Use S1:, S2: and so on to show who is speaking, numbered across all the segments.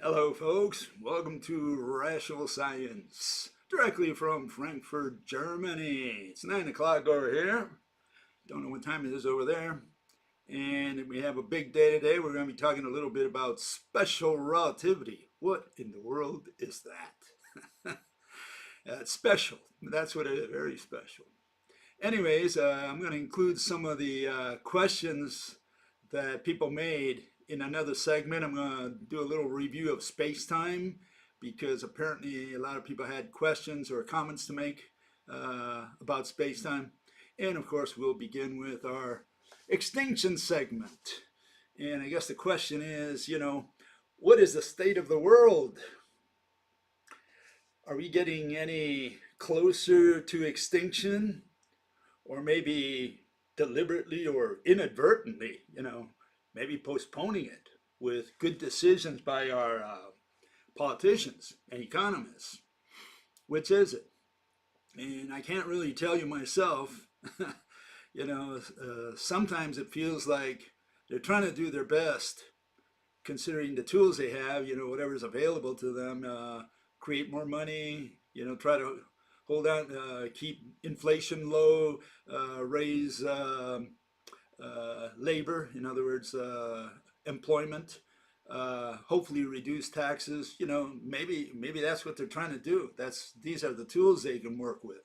S1: Hello, folks. Welcome to Rational Science, directly from Frankfurt, Germany. It's 9 o'clock over here. Don't know what time it is over there. And we have a big day today. We're going to be talking a little bit about special relativity. What in the world is that? It's special. That's what it is, very special. Anyways, I'm going to include some of the questions that people made in another segment. I'm going to do a little review of space-time because apparently a lot of people had questions or comments to make about space-time. And of course, we'll begin with our extinction segment. And I guess the question is, what is the state of the world? Are we getting any closer to extinction? Or maybe deliberately or inadvertently, maybe postponing it with good decisions by our politicians and economists. Which is it? And I can't really tell you myself. Sometimes it feels like they're trying to do their best, considering the tools they have, whatever's available to them, create more money, try to hold on, keep inflation low, raise labor, in other words, employment, hopefully reduce taxes. Maybe that's what they're trying to do. These are the tools they can work with.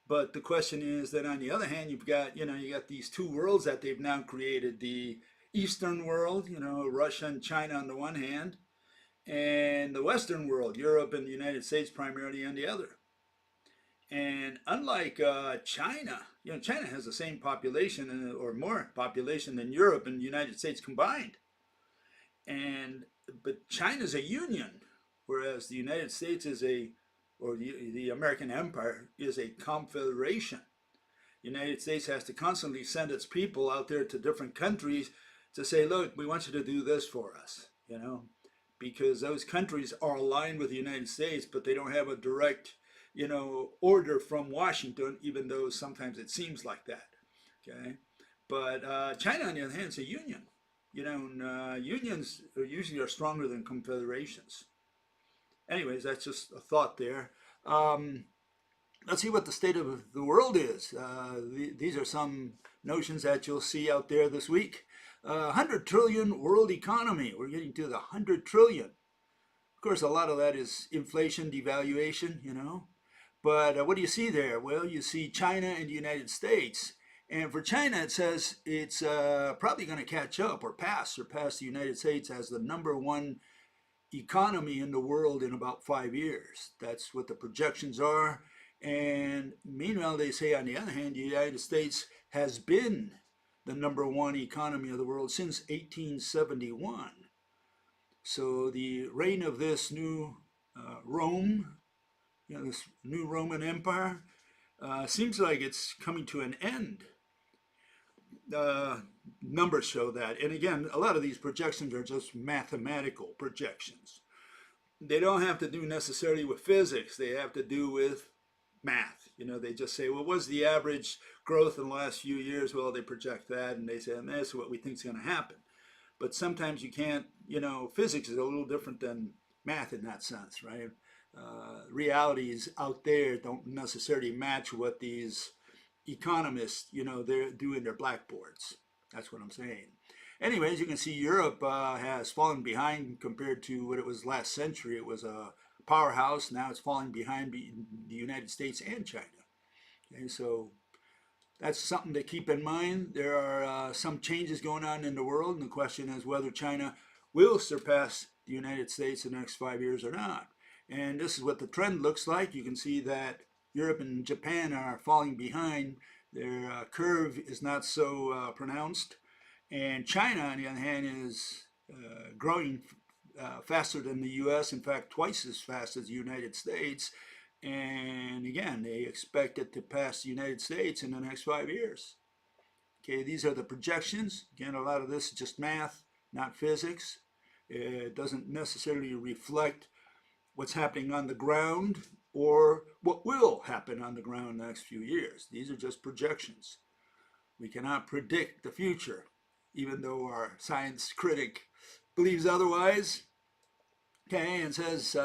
S1: But the question is that on the other hand, you got these two worlds that they've now created: the Eastern world, Russia and China on the one hand, and the Western world, Europe and the United States primarily on the other. And unlike China, China has the same population or more population than Europe and the United States combined. But China's a union, whereas the United States or the American Empire is a confederation. The United States has to constantly send its people out there to different countries to say, look, we want you to do this for us, because those countries are aligned with the United States, but they don't have a direct, order from Washington, even though sometimes it seems like that. Okay, but China, on the other hand, is a union. Unions usually are stronger than confederations. Anyways, that's just a thought there. Let's see what the state of the world is. These are some notions that you'll see out there this week. 100 trillion world economy. We're getting to the 100 trillion. Of course, a lot of that is inflation, devaluation, But what do you see there? Well, you see China and the United States. And for China, it says it's probably going to catch up or surpass the United States as the #1 economy in the world in about 5 years. That's what the projections are. And meanwhile, they say, on the other hand, the United States has been the #1 economy of the world since 1871. So the reign of this new Rome, this new Roman Empire, seems like it's coming to an end. Numbers show that. And again, a lot of these projections are just mathematical projections. They don't have to do necessarily with physics. They have to do with math. They just say, well, what's the average growth in the last few years? Well, they project that, and they say, and that's what we think is going to happen. But sometimes you can't, physics is a little different than math in that sense, right? Realities out there don't necessarily match what these economists, they're doing their blackboards. That's what I'm saying. Anyways, you can see Europe has fallen behind compared to what it was last century. It was a powerhouse. Now it's falling behind the United States and China. Okay, so that's something to keep in mind. There are some changes going on in the world, and the question is whether China will surpass the United States in the next 5 years or not. And this is what the trend looks like. You can see that Europe and Japan are falling behind. Their curve is not so pronounced. And China, on the other hand, is growing faster than the U.S., in fact, twice as fast as the United States. And again, they expect it to pass the United States in the next 5 years. Okay, these are the projections. Again, a lot of this is just math, not physics. It doesn't necessarily reflect what's happening on the ground or what will happen on the ground in the next few years. These are just projections. We cannot predict the future, even though our science critic believes otherwise. Okay, and says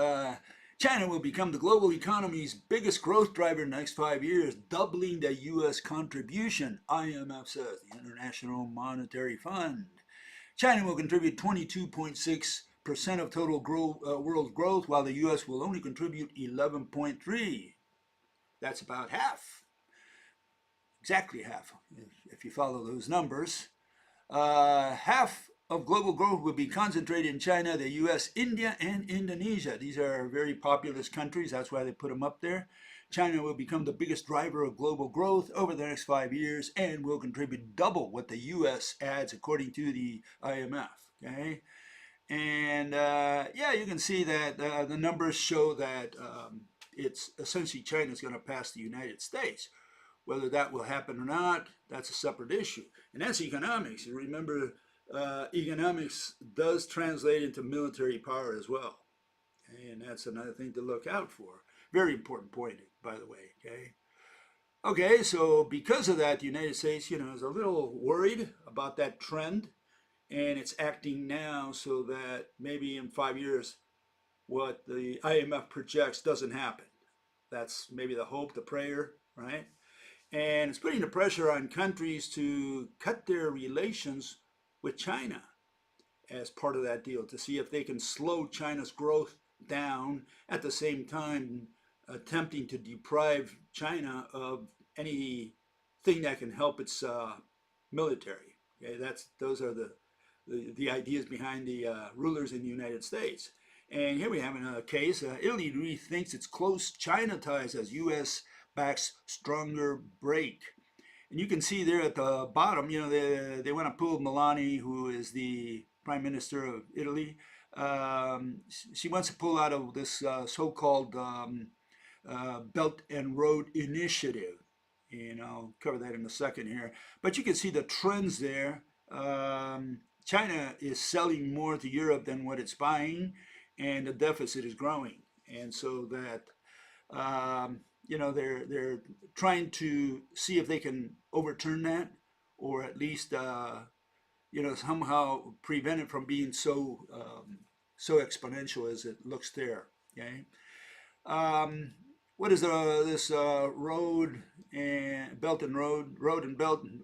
S1: China will become the global economy's biggest growth driver in the next 5 years, doubling the U.S. contribution, IMF says, the International Monetary Fund. China will contribute 22.6% of total world growth, while the U.S. will only contribute 11.3%. That's about half, exactly half, if you follow those numbers. Half of global growth will be concentrated in China, the US, India, and Indonesia. These are very populous countries. That's why they put them up there. China will become the biggest driver of global growth over the next 5 years and will contribute double what the US adds, according to the IMF. Okay, and yeah, you can see that the numbers show that it's essentially China's going to pass the United States. Whether that will happen or not, that's a separate issue. And that's economics. You remember, economics does translate into military power as well. Okay? And that's another thing to look out for. Very important point, by the way. Okay. Okay, so because of that, the United States, is a little worried about that trend, and it's acting now so that maybe in 5 years, what the IMF projects doesn't happen. That's maybe the hope, the prayer, right? And it's putting the pressure on countries to cut their relations with China as part of that deal to see if they can slow China's growth down, at the same time attempting to deprive China of anything that can help its military. Okay, those are the ideas behind the rulers in the United States. And here we have a case. Italy rethinks its close China ties as U.S. backs stronger break. And you can see there at the bottom, they want to pull Meloni, who is the Prime Minister of Italy. She wants to pull out of this so-called Belt and Road Initiative. And I'll cover that in a second here. But you can see the trends there. China is selling more to Europe than what it's buying, and the deficit is growing. And so that they're trying to see if they can overturn that, or at least somehow prevent it from being so exponential as it looks there. Okay. What is this road and Belt and Road Belt and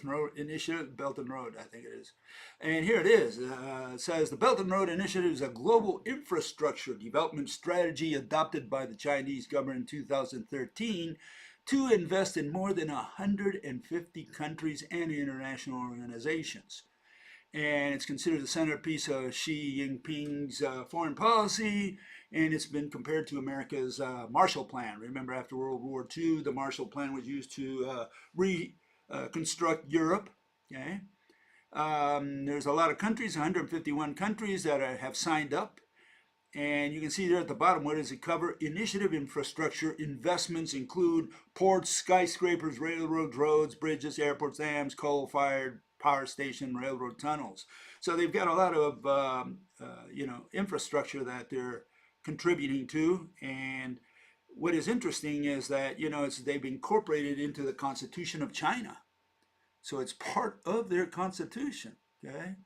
S1: Road Initiative? Belt and Road, I think it is. And here it is. It says the Belt and Road Initiative is a global infrastructure development strategy adopted by the Chinese government in 2013 to invest in more than 150 countries and international organizations. And it's considered the centerpiece of Xi Jinping's foreign policy, and it's been compared to America's Marshall Plan. Remember, after World War II, the Marshall Plan was used to reconstruct Europe. Okay, there's a lot of countries, 151 countries that have signed up, and you can see there at the bottom, what does it cover? Initiative infrastructure investments include ports, skyscrapers, railroads, roads, bridges, airports, dams, coal-fired power station, railroad tunnels. So they've got a lot of infrastructure that they're contributing to. And what is interesting is that they've incorporated into the Constitution of China, so it's part of their constitution. Okay,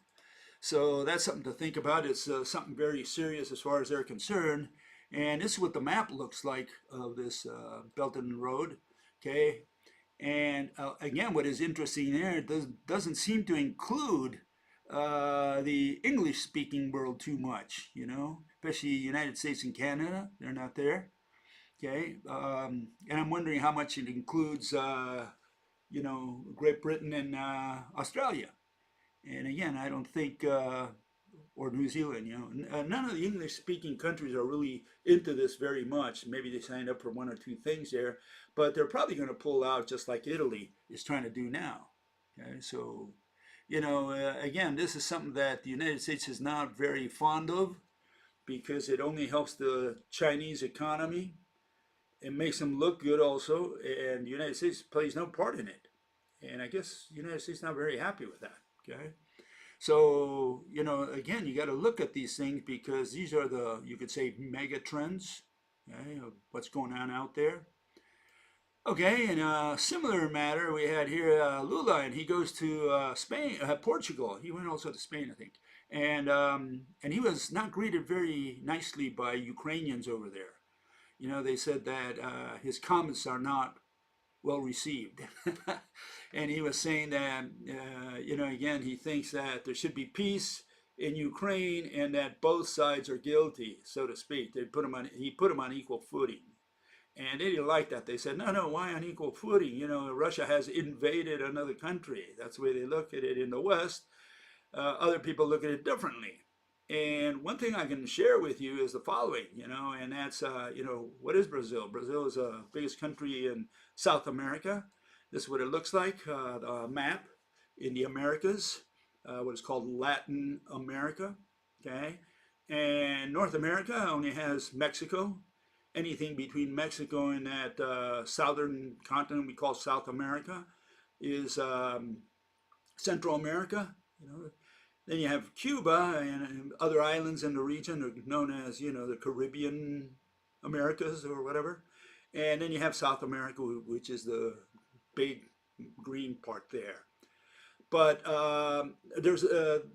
S1: so that's something to think about. It's something very serious as far as they're concerned. And this is what the map looks like of this Belt and Road. Okay. And again, what is interesting there, it doesn't seem to include the English-speaking world too much, especially United States and Canada. They're not there. Okay, and I'm wondering how much it includes, Great Britain and Australia. And again, I don't think, or New Zealand, none of the English-speaking countries are really into this very much. Maybe they signed up for one or two things there, but they're probably going to pull out just like Italy is trying to do now. Okay, so, again, this is something that the United States is not very fond of, because it only helps the Chinese economy. It makes them look good also, and the United States plays no part in it. And I guess the United States is not very happy with that. Okay. So, again, you got to look at these things, because these are the, you could say, mega trends, okay, of what's going on out there. Okay, in a similar matter, we had here Lula, and he goes to Spain, Portugal. He went also to Spain, I think. And he was not greeted very nicely by Ukrainians over there. They said that his comments are not well received. And he was saying that, again, he thinks that there should be peace in Ukraine and that both sides are guilty, so to speak. He put him on equal footing. And they didn't like that. They said, no, no, why on equal footing? Russia has invaded another country. That's the way they look at it in the West. Other people look at it differently. And one thing I can share with you is the following, and that's, what is Brazil? Brazil is the biggest country in South America. This is what it looks like, the map in the Americas, what is called Latin America, okay? And North America only has Mexico. Anything between Mexico and that southern continent we call South America is Central America, Then you have Cuba and other islands in the region are known as, the Caribbean Americas or whatever. And then you have South America, which is the big green part there. But there's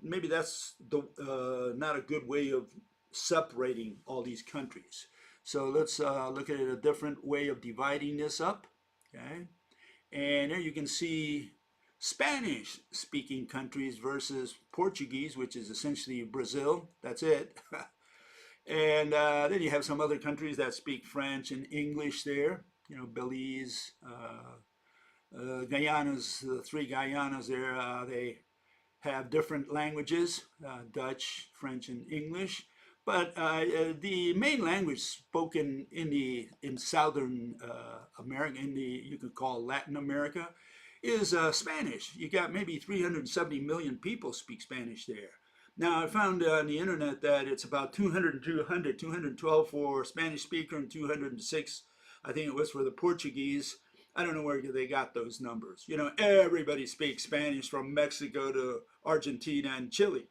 S1: maybe that's not a good way of separating all these countries. So let's look at a different way of dividing this up. Okay, and there you can see Spanish speaking countries versus Portuguese, which is essentially Brazil. That's it. And then you have some other countries that speak French and English there. Belize, Guyanas, the three Guyanas there, they have different languages, Dutch, French, and English. But the main language spoken in Southern America, you could call Latin America, is Spanish. You got maybe 370 million people speak Spanish there. Now, I found on the internet that it's about 200 and 200, 212 for Spanish speaker and 206, I think it was for the Portuguese. I don't know where they got those numbers. Everybody speaks Spanish from Mexico to Argentina and Chile.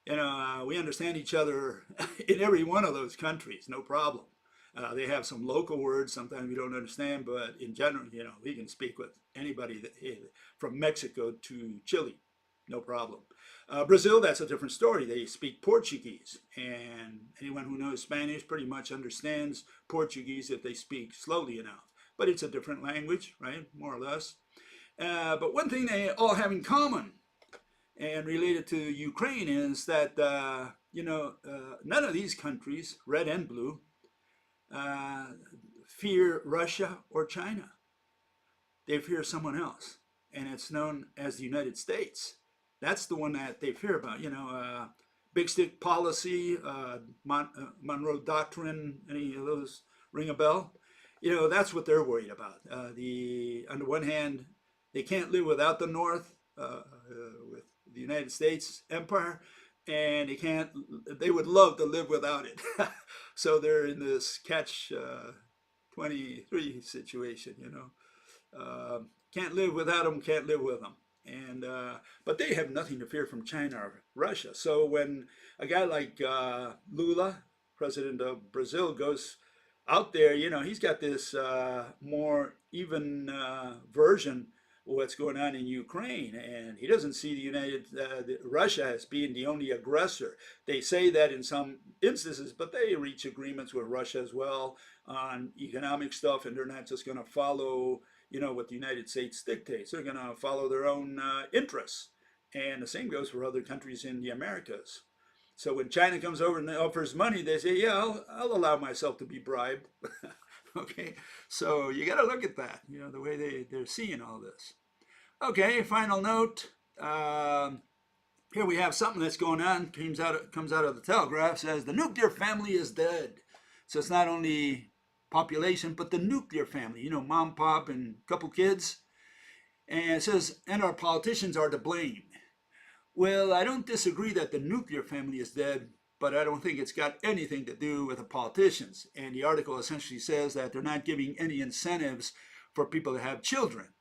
S1: We understand each other in every one of those countries, no problem. They have some local words sometimes we don't understand, but in general, we can speak with anybody from Mexico to Chile, no problem. Brazil, that's a different story. They speak Portuguese, and anyone who knows Spanish pretty much understands Portuguese if they speak slowly enough. But it's a different language, right, more or less. But one thing they all have in common, and related to Ukraine, is that, none of these countries, red and blue, fear Russia or China. They fear someone else, and it's known as the United States. That's the one that they fear about. Big stick policy, Monroe Doctrine, any of those ring a bell? That's what they're worried about. On the one hand, they can't live without the North, with the United States empire, and they would love to live without it. So they're in this catch 23 situation, can't live without them, can't live with them. And but they have nothing to fear from China or Russia. So when a guy like Lula, president of Brazil, goes out there, he's got this more even version of what's going on in Ukraine, and he doesn't see Russia as being the only aggressor. They say that in some instances, but they reach agreements with Russia as well on economic stuff, and they're not just going to follow what the United States dictates. They're going to follow their own interests. And the same goes for other countries in the Americas. So when China comes over and offers money, they say, yeah, I'll allow myself to be bribed. Okay, so you got to look at that, the way they're seeing all this. Okay, final note. Here we have something that's going on, comes out of the Telegraph, says the nuclear family is dead. So it's not only population, but the nuclear family, mom, pop, and a couple kids. And it says, and our politicians are to blame. Well, I don't disagree that the nuclear family is dead, but I don't think it's got anything to do with the politicians. And the article essentially says that they're not giving any incentives for people to have children.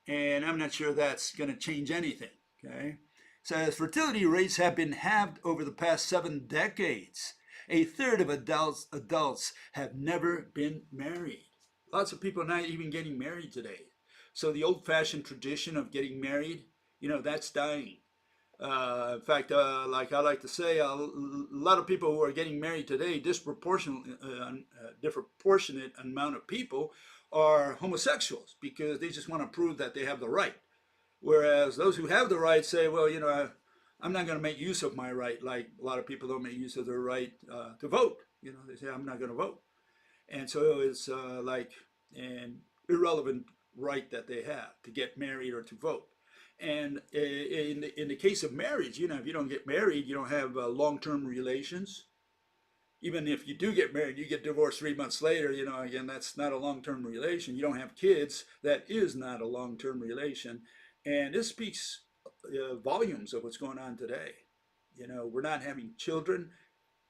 S1: And I'm not sure that's going to change anything, okay? It says fertility rates have been halved over the past 7 decades. A third of adults have never been married. Lots of people are not even getting married today. So the old-fashioned tradition of getting married, that's dying. In fact, like I like to say, a lot of people who are getting married today, disproportionate amount of people are homosexuals because they just want to prove that they have the right. Whereas those who have the right say, well, I'm not going to make use of my right, like a lot of people don't make use of their right to vote. They say, I'm not going to vote. And so it's like an irrelevant right that they have to get married or to vote. And in the case of marriage, if you don't get married, you don't have long-term relations. Even if you do get married, you get divorced 3 months later, again, that's not a long-term relation. You don't have kids, that is not a long-term relation. And this speaks volumes of what's going on today. We're not having children,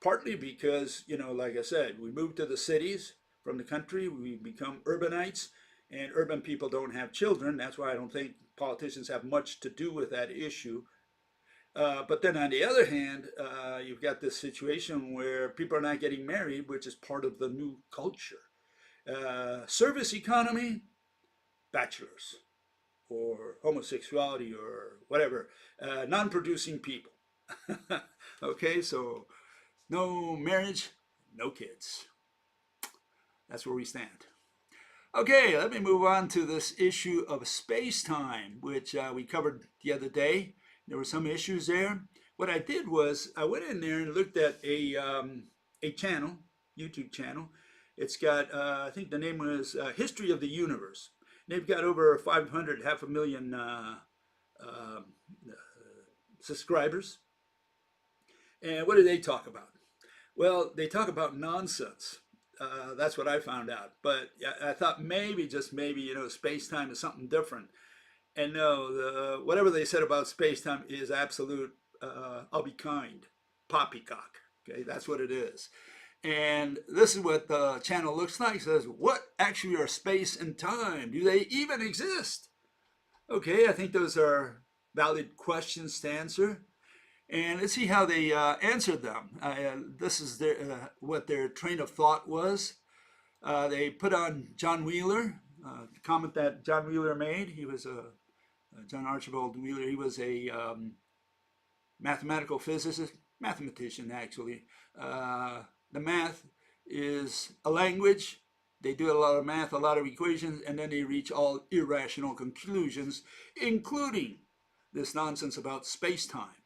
S1: partly because, like I said, we moved to the cities from the country, we become urbanites, and urban people don't have children. That's why I don't think politicians have much to do with that issue. But then on the other hand, you've got this situation where people are not getting married, which is part of the new culture. Service economy, bachelors, or homosexuality, or whatever, non-producing people. Okay, so no marriage, no kids. That's where we stand. Okay, let me move on to this issue of space-time, which we covered the other day. There were some issues there. What I did was I went in there and looked at a channel, YouTube channel. It's got, I think the name was History of the Universe. They've got over 500, half a million subscribers. And what do they talk about? Well, they talk about nonsense. That's what I found out. But I thought maybe, just maybe, space-time is something different. And no, whatever they said about space-time is absolute, I'll be kind, poppycock. Okay, that's what it is. And this is what the channel looks like. It says, what actually are space and time? Do they even exist? Okay, I think those are valid questions to answer. And let's see how they answered them. This is what their train of thought was. They put on John Wheeler, the comment that John Wheeler made. He was John Archibald Wheeler. He was a mathematical physicist, mathematician actually. The math is a language. They do a lot of math, a lot of equations, and then they reach all irrational conclusions, including this nonsense about space-time.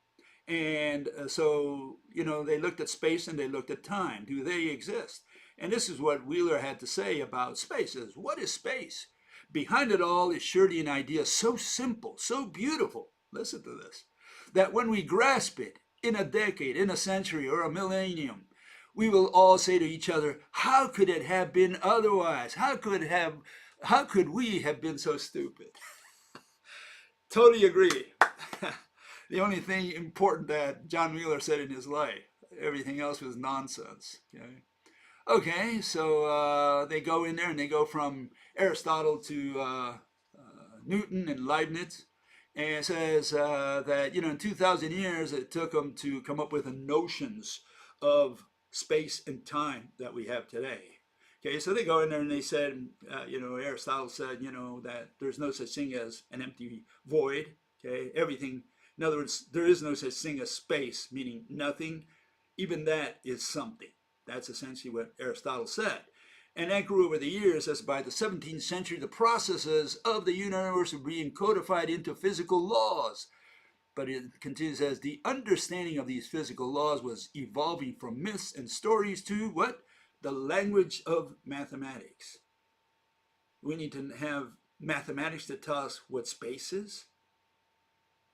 S1: And so, they looked at space and they looked at time. Do they exist? And this is what Wheeler had to say about space. Is what is space? Behind it all is surely an idea so simple, so beautiful, listen to this, that when we grasp it in a decade, in a century, or a millennium, we will all say to each other, how could it have been otherwise? How could we have been so stupid? Totally agree. The only thing important that John Wheeler said in his life. Everything else was nonsense. Okay, so they go in there and they go from Aristotle to Newton and Leibniz. And it says that, in 2,000 years, it took them to come up with the notions of space and time that we have today. Okay, so they go in there and they said, Aristotle said, that there's no such thing as an empty void. Okay, everything. In other words, there is no such thing as space, meaning nothing. Even that is something. That's essentially what Aristotle said. And that grew over the years as by the 17th century, the processes of the universe were being codified into physical laws. But it continues as the understanding of these physical laws was evolving from myths and stories to what? The language of mathematics. We need to have mathematics to tell us what space is.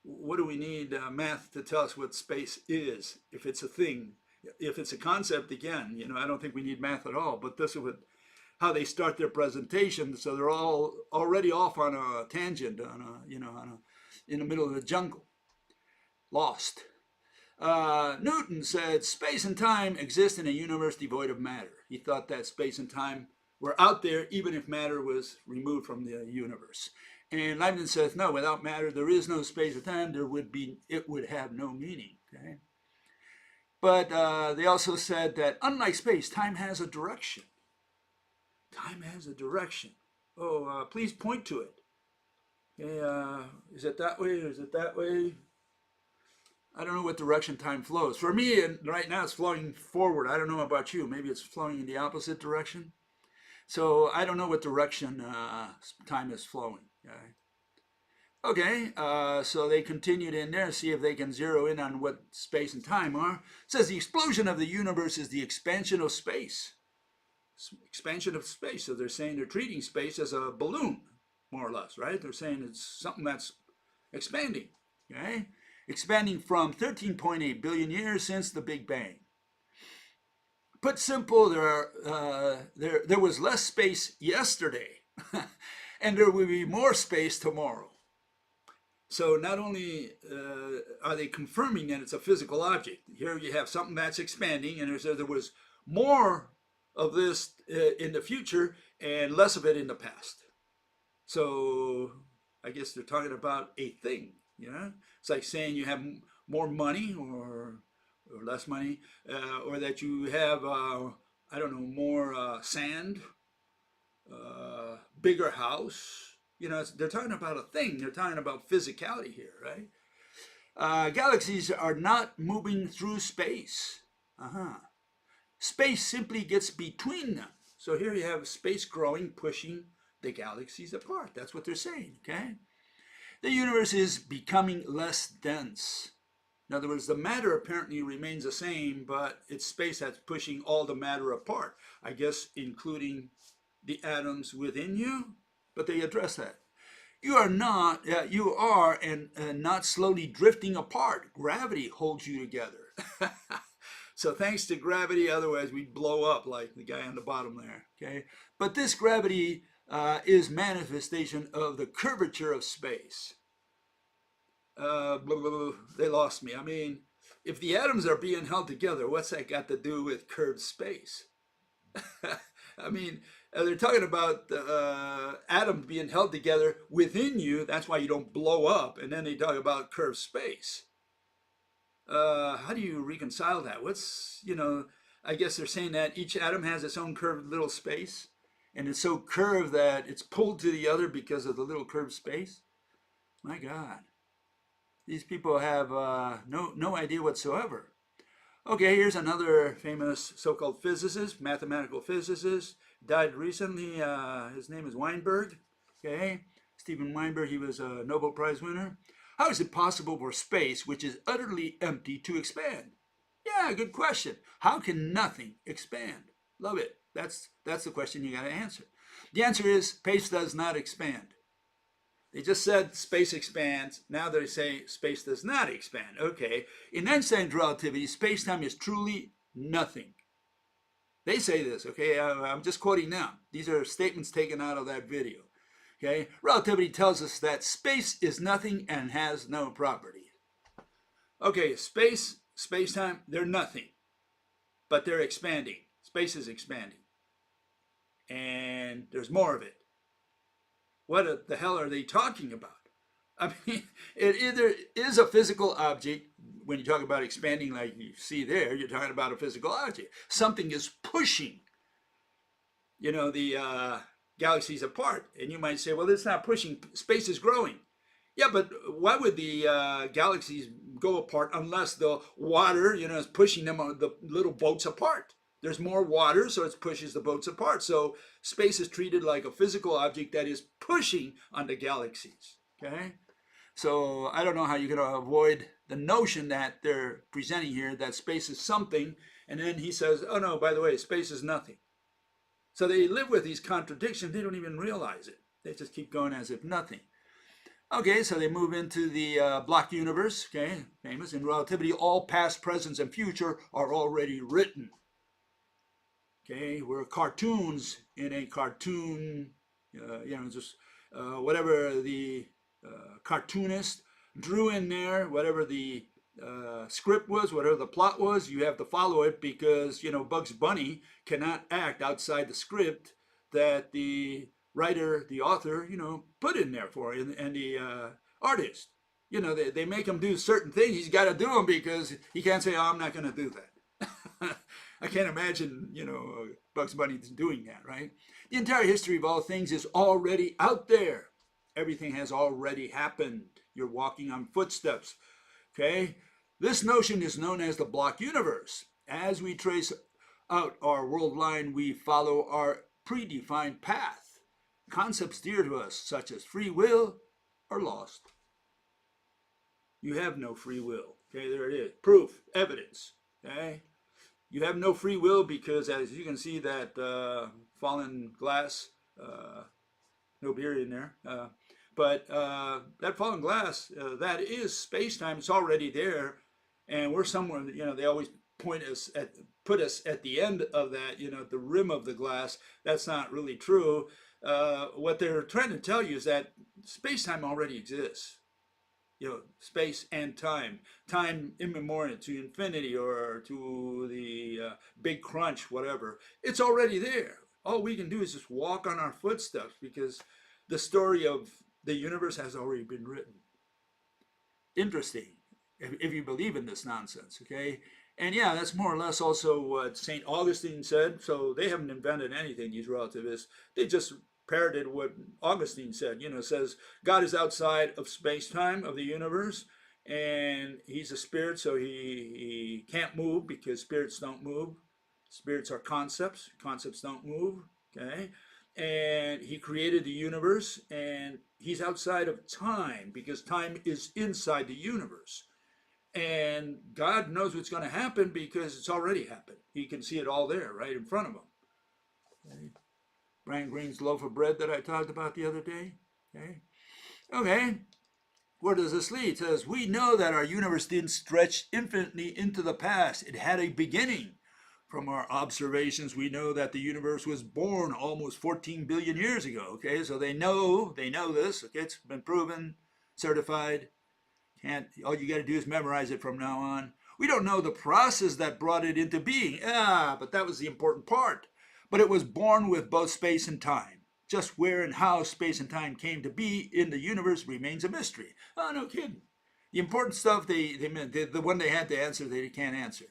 S1: What do we need math to tell us what space is, if it's a thing? If it's a concept, again, I don't think we need math at all. But this is how they start their presentation. So they're all already off on a tangent, in the middle of the jungle, lost. Newton said space and time exist in a universe devoid of matter. He thought that space and time were out there even if matter was removed from the universe. And Leibniz says, no, without matter, there is no space or time. It would have no meaning. Okay? But they also said that unlike space, time has a direction. Time has a direction. Oh, please point to it. Okay, is it that way or is it that way? I don't know what direction time flows. For me, right now it's flowing forward. I don't know about you. Maybe it's flowing in the opposite direction. So I don't know what direction time is flowing. Okay, so they continued in there, see if they can zero in on what space and time are. It says the explosion of the universe is the expansion of space. Expansion of space. So they're saying they're treating space as a balloon, more or less, right? They're saying it's something that's expanding, okay? Expanding from 13.8 billion years since the Big Bang. Put simple, there was less space yesterday, and there will be more space tomorrow. So not only are they confirming that it's a physical object, here you have something that's expanding, and there was more of this in the future and less of it in the past. So I guess they're talking about a thing. Yeah, it's like saying you have more money or less money, or that you have I don't know, more sand, bigger house. You know, they're talking about a thing. They're talking about physicality here, right? Galaxies are not moving through space. Uh-huh. Space simply gets between them. So here you have space growing, pushing the galaxies apart. That's what they're saying, okay? The universe is becoming less dense. In other words, the matter apparently remains the same, but it's space that's pushing all the matter apart. I guess including the atoms within you, but they address that. You are not, and not slowly drifting apart. Gravity holds you together. So thanks to gravity, otherwise we'd blow up like the guy on the bottom there. Okay, but this gravity is manifestation of the curvature of space. Blah, blah, blah, they lost me. I mean, if the atoms are being held together, what's that got to do with curved space? I mean, they're talking about atoms being held together within you. That's why you don't blow up. And then they talk about curved space. How do you reconcile that? I guess they're saying that each atom has its own curved little space, and it's so curved that it's pulled to the other because of the little curved space. My God, these people have no idea whatsoever. Okay, here's another famous so-called physicist, mathematical physicist, died recently. His name is Weinberg. Okay, Stephen Weinberg. He was a Nobel Prize winner. How is it possible for space, which is utterly empty, to expand? Yeah, good question. How can nothing expand? Love it. That's the question you got to answer. The answer is space does not expand. They just said space expands. Now they say space does not expand. Okay. In Einstein's relativity, space-time is truly nothing. They say this. Okay. I'm just quoting now. These are statements taken out of that video. Okay, relativity tells us that space is nothing and has no property. Okay, space-time, they're nothing, but they're expanding. Space is expanding, and there's more of it. What the hell are they talking about? I mean, it either is a physical object. When you talk about expanding, like you see there, you're talking about a physical object. Something is pushing, the galaxies apart. And you might say, well, it's not pushing, space is growing. Yeah, but why would the galaxies go apart unless the water, is pushing them, the little boats apart? There's more water, so it pushes the boats apart. So space is treated like a physical object that is pushing on the galaxies, okay? So I don't know how you're going to avoid the notion that they're presenting here, that space is something, and then he says, oh no, by the way, space is nothing. So they live with these contradictions. They don't even realize it. They just keep going as if nothing. Okay, so they move into the block universe, okay, famous. In relativity, all past, present, and future are already written. Okay, we're cartoons in a cartoon, whatever the cartoonist drew in there, whatever the script was, whatever the plot was, you have to follow it because, Bugs Bunny cannot act outside the script that the writer, the author, put in there for him, and the artist. They make him do certain things. He's got to do them because he can't say, oh, I'm not going to do that. I can't imagine, Bugs Bunny doing that, right? The entire history of all things is already out there. Everything has already happened. You're walking on footsteps, okay? This notion is known as the block universe. As we trace out our world line, we follow our predefined path. Concepts dear to us, such as free will, are lost. You have no free will. Okay, there it is. Proof, evidence. Okay, you have no free will because, as you can see, that fallen glass, no beer in there, but that fallen glass, that is space-time. It's already there, and we're somewhere. They always put us at the end of that. At the rim of the glass. That's not really true. What they're trying to tell you is that space-time already exists. Space and time immemorial to infinity or to the big crunch, whatever. It's already there. All we can do is just walk on our footsteps because the story of the universe has already been written. Interesting, if you believe in this nonsense, okay? And yeah, that's more or less also what St. Augustine said. So they haven't invented anything, these relativists. They just parroted what Augustine said. Says God is outside of space-time, of the universe, and he's a spirit, so he can't move because spirits don't move. Spirits are concepts. Concepts don't move, okay? And he created the universe, and he's outside of time because time is inside the universe. And God knows what's going to happen because it's already happened. He can see it all there, right in front of him. Okay? Brian Greene's loaf of bread that I talked about the other day. Okay. Where does this lead? It says, we know that our universe didn't stretch infinitely into the past. It had a beginning. From our observations, we know that the universe was born almost 14 billion years ago. Okay, so they know this. Okay, it's been proven, certified. All you got to do is memorize it from now on. We don't know the process that brought it into being. But that was the important part. But it was born with both space and time. Just where and how space and time came to be in the universe remains a mystery. Oh, no kidding. The important stuff, the one they had to answer, they can't answer.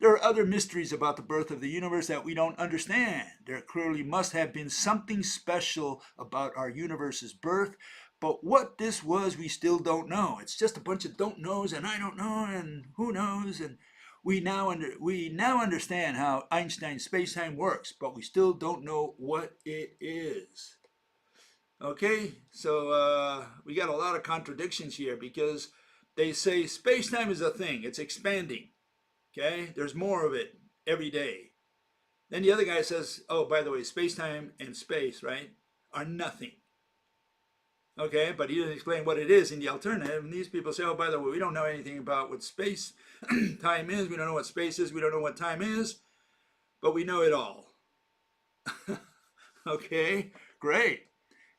S1: There are other mysteries about the birth of the universe that we don't understand. There clearly must have been something special about our universe's birth, but what this was, we still don't know. It's just a bunch of don't knows, and I don't know, and who knows, and we now understand how Einstein's space-time works, but we still don't know what it is. Okay, so we got a lot of contradictions here because they say space-time is a thing. It's expanding. Okay, there's more of it every day. Then the other guy says, oh, by the way, space-time and space, right, are nothing. Okay, but he doesn't explain what it is in the alternative. And these people say, oh, by the way, we don't know anything about what space time is. We don't know what space is. We don't know what time is. But we know it all. Okay, great.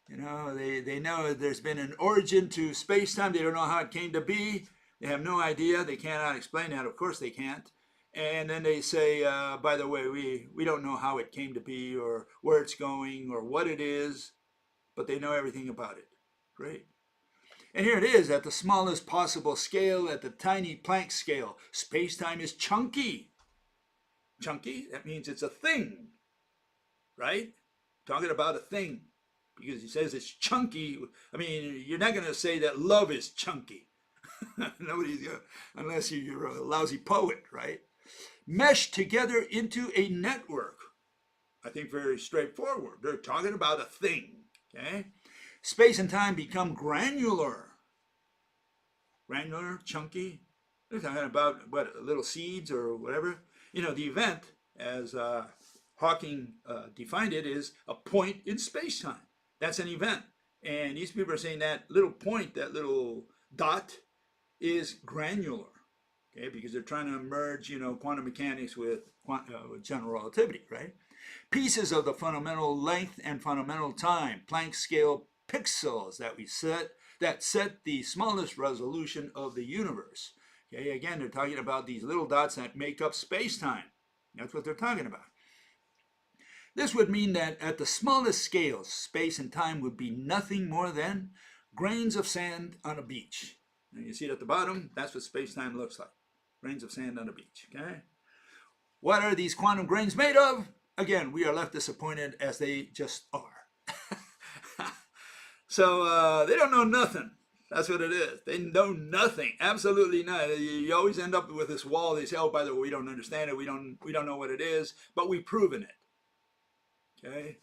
S1: They know there's been an origin to space-time. They don't know how it came to be. They have no idea. They cannot explain that. Of course they can't. And then they say, by the way, we don't know how it came to be or where it's going or what it is, but they know everything about it. Great. And here it is at the smallest possible scale, at the tiny Planck scale. Space-time is chunky. Chunky, that means it's a thing, right? Talking about a thing because he says it's chunky. I mean, you're not going to say that love is chunky. Nobody's gonna, unless you're a lousy poet, right? Meshed together into a network. I think very straightforward. They're talking about a thing, okay? Space and time become granular. Granular, chunky. They're talking about, what, little seeds or whatever. The event, as Hawking defined it, is a point in space-time. That's an event. And these people are saying that little point, that little dot, is granular, okay, because they're trying to merge, quantum mechanics with general relativity, right? Pieces of the fundamental length and fundamental time, Planck scale pixels that set the smallest resolution of the universe. Okay, again, they're talking about these little dots that make up space-time. That's what they're talking about. This would mean that at the smallest scales, space and time would be nothing more than grains of sand on a beach. And you see it at the bottom, that's what space-time looks like. Grains of sand on a beach, okay? What are these quantum grains made of? Again, we are left disappointed as they just are. So they don't know nothing. That's what it is. They know nothing, absolutely nothing. You always end up with this wall. They say, "Oh, by the way, we don't understand it. We don't know what it is, but we've proven it." Okay,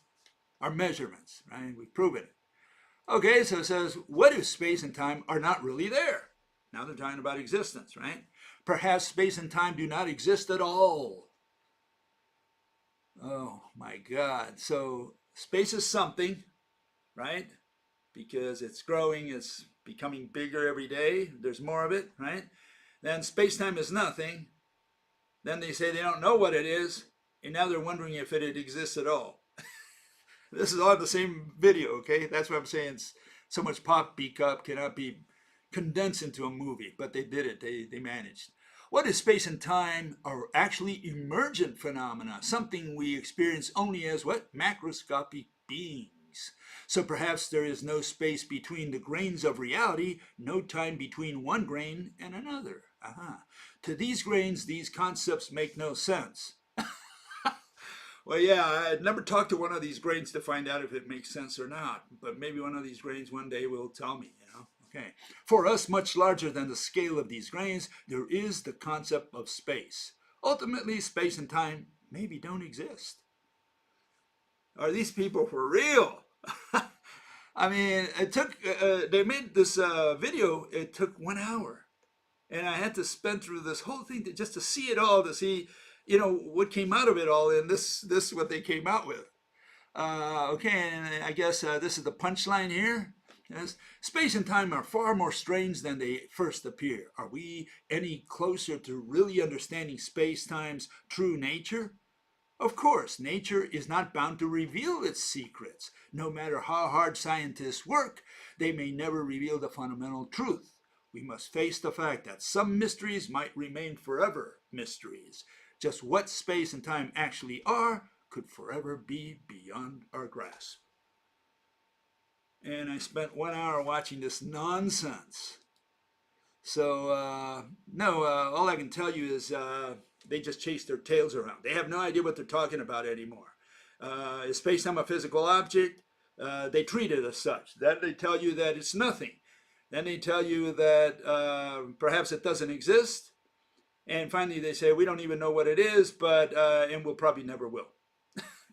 S1: our measurements, right? We've proven it. Okay, so it says, what if space and time are not really there? Now they're talking about existence, right? Perhaps space and time do not exist at all. Oh my God. So space is something, right? Because it's growing, it's becoming bigger every day. There's more of it, right? Then space time is nothing. Then they say they don't know what it is, and now they're wondering if it exists at all. This is all the same video, okay? That's what I'm saying. So much poppycock cannot be condensed into a movie, but they did it. They managed. What if space and time are actually emergent phenomena, something we experience only as what? Macroscopic beings. So perhaps there is no space between the grains of reality, no time between one grain and another. To these grains, these concepts make no sense. Well, yeah, I'd never talked to one of these grains to find out if it makes sense or not, but maybe one of these grains one day will tell me, Okay. For us, much larger than the scale of these grains, there is the concept of space. Ultimately, space and time maybe don't exist. Are these people for real? I mean, it took, they made this video, it took 1 hour. And I had to spend through this whole thing just to see it all, to see, what came out of it all, and this is what they came out with. Okay, and I guess this is the punchline here. Yes. Space and time are far more strange than they first appear. Are we any closer to really understanding space-time's true nature? Of course, nature is not bound to reveal its secrets. No matter how hard scientists work, they may never reveal the fundamental truth. We must face the fact that some mysteries might remain forever mysteries. Just what space and time actually are could forever be beyond our grasp. And I spent 1 hour watching this nonsense. So, no, all I can tell you is they just chase their tails around. They have no idea what they're talking about anymore. Is space-time a physical object? They treat it as such. Then they tell you that it's nothing. Then they tell you that perhaps it doesn't exist. And finally they say, we don't even know what it is, but and we'll probably never will.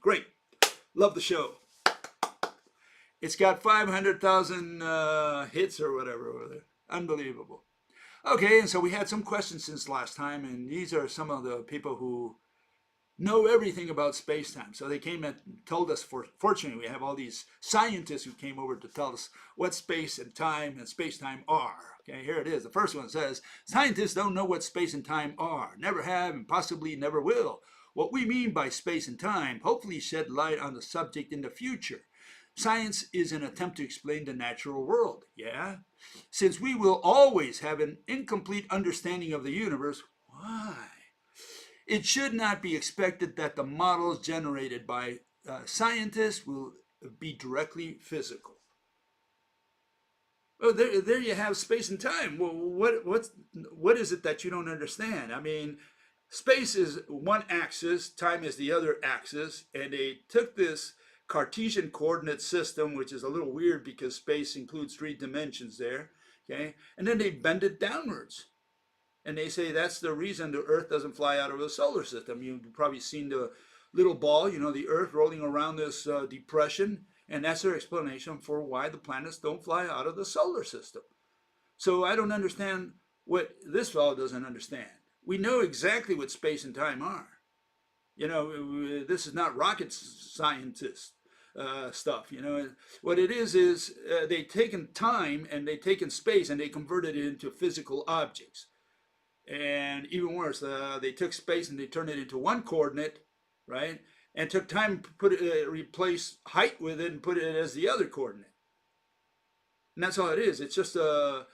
S1: Great. Love the show. It's got 500,000 hits or whatever over there. Unbelievable. Okay, and so we had some questions since last time, and these are some of the people who know everything about space-time. So they came and told us, fortunately, we have all these scientists who came over to tell us what space and time and space-time are. Okay, here it is. The first one says, scientists don't know what space and time are, never have, and possibly never will. What we mean by space and time hopefully shed light on the subject in the future. Science is an attempt to explain the natural world, yeah? Since we will always have an incomplete understanding of the universe, why? It should not be expected that the models generated by scientists will be directly physical. Oh, there you have space and time. Well, what is it that you don't understand? I mean, space is one axis, time is the other axis, and they took this Cartesian coordinate system, which is a little weird because space includes 3 dimensions there, okay? And then they bend it downwards. And they say that's the reason the Earth doesn't fly out of the solar system. You've probably seen the little ball, the Earth rolling around this depression, and that's their explanation for why the planets don't fly out of the solar system. So I don't understand what this fellow doesn't understand. We know exactly what space and time are. This is not rocket scientist stuff. What it is they've taken time and they've taken space and they converted it into physical objects. And even worse, they took space and they turned it into one coordinate, right? And took time to replace height with it and put it as the other coordinate. And that's all it is. It's just a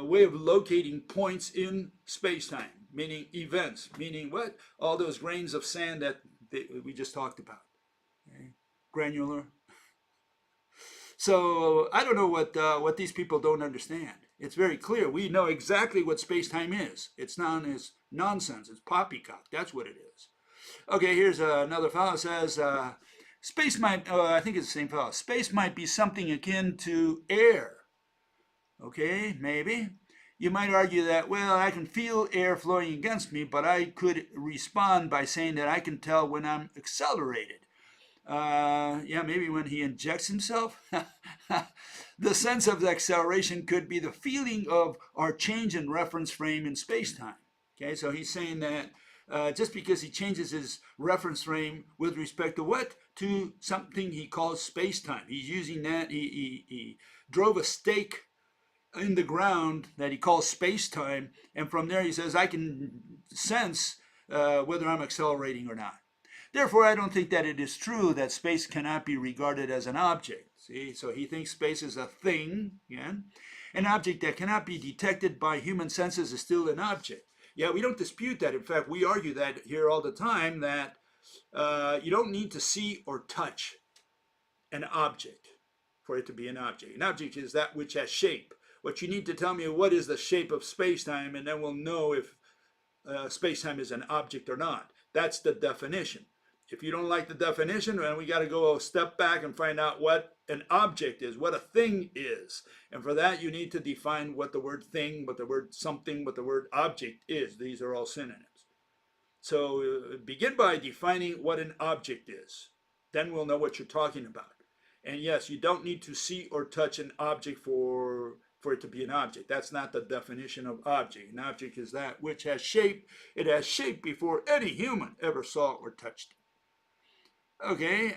S1: way of locating points in space-time, meaning events, meaning what? All those grains of sand that we just talked about. Okay? Granular. So I don't know what these people don't understand. It's very clear. We know exactly what space-time is. It's known as nonsense. It's poppycock. That's what it is. Okay, here's another fellow says, space might, I think it's the same fellow. Space might be something akin to air. Okay, maybe. You might argue that, well, I can feel air flowing against me, but I could respond by saying that I can tell when I'm accelerated. Yeah, maybe when he injects himself. The sense of the acceleration could be the feeling of our change in reference frame in space-time. Okay, so he's saying that just because he changes his reference frame with respect to what? To something he calls space-time. He's using that. He drove a stake in the ground that he calls space-time, and from there he says, I can sense whether I'm accelerating or not. Therefore, I don't think that it is true that space cannot be regarded as an object. See, so he thinks space is a thing, yeah? An object that cannot be detected by human senses is still an object. Yeah, we don't dispute that. In fact, we argue that here all the time, that you don't need to see or touch an object for it to be an object. An object is that which has shape. What you need to tell me, what is the shape of space-time, and then we'll know if space-time is an object or not. That's the definition. If you don't like the definition, then we got to go a step back and find out what an object is, what a thing is. And for that, you need to define what the word thing, what the word something, what the word object is. These are all synonyms. So begin by defining what an object is. Then we'll know what you're talking about. And yes, you don't need to see or touch an object for it to be an object. That's not the definition of object. An object is that which has shape. It has shape before any human ever saw or touched it. Okay,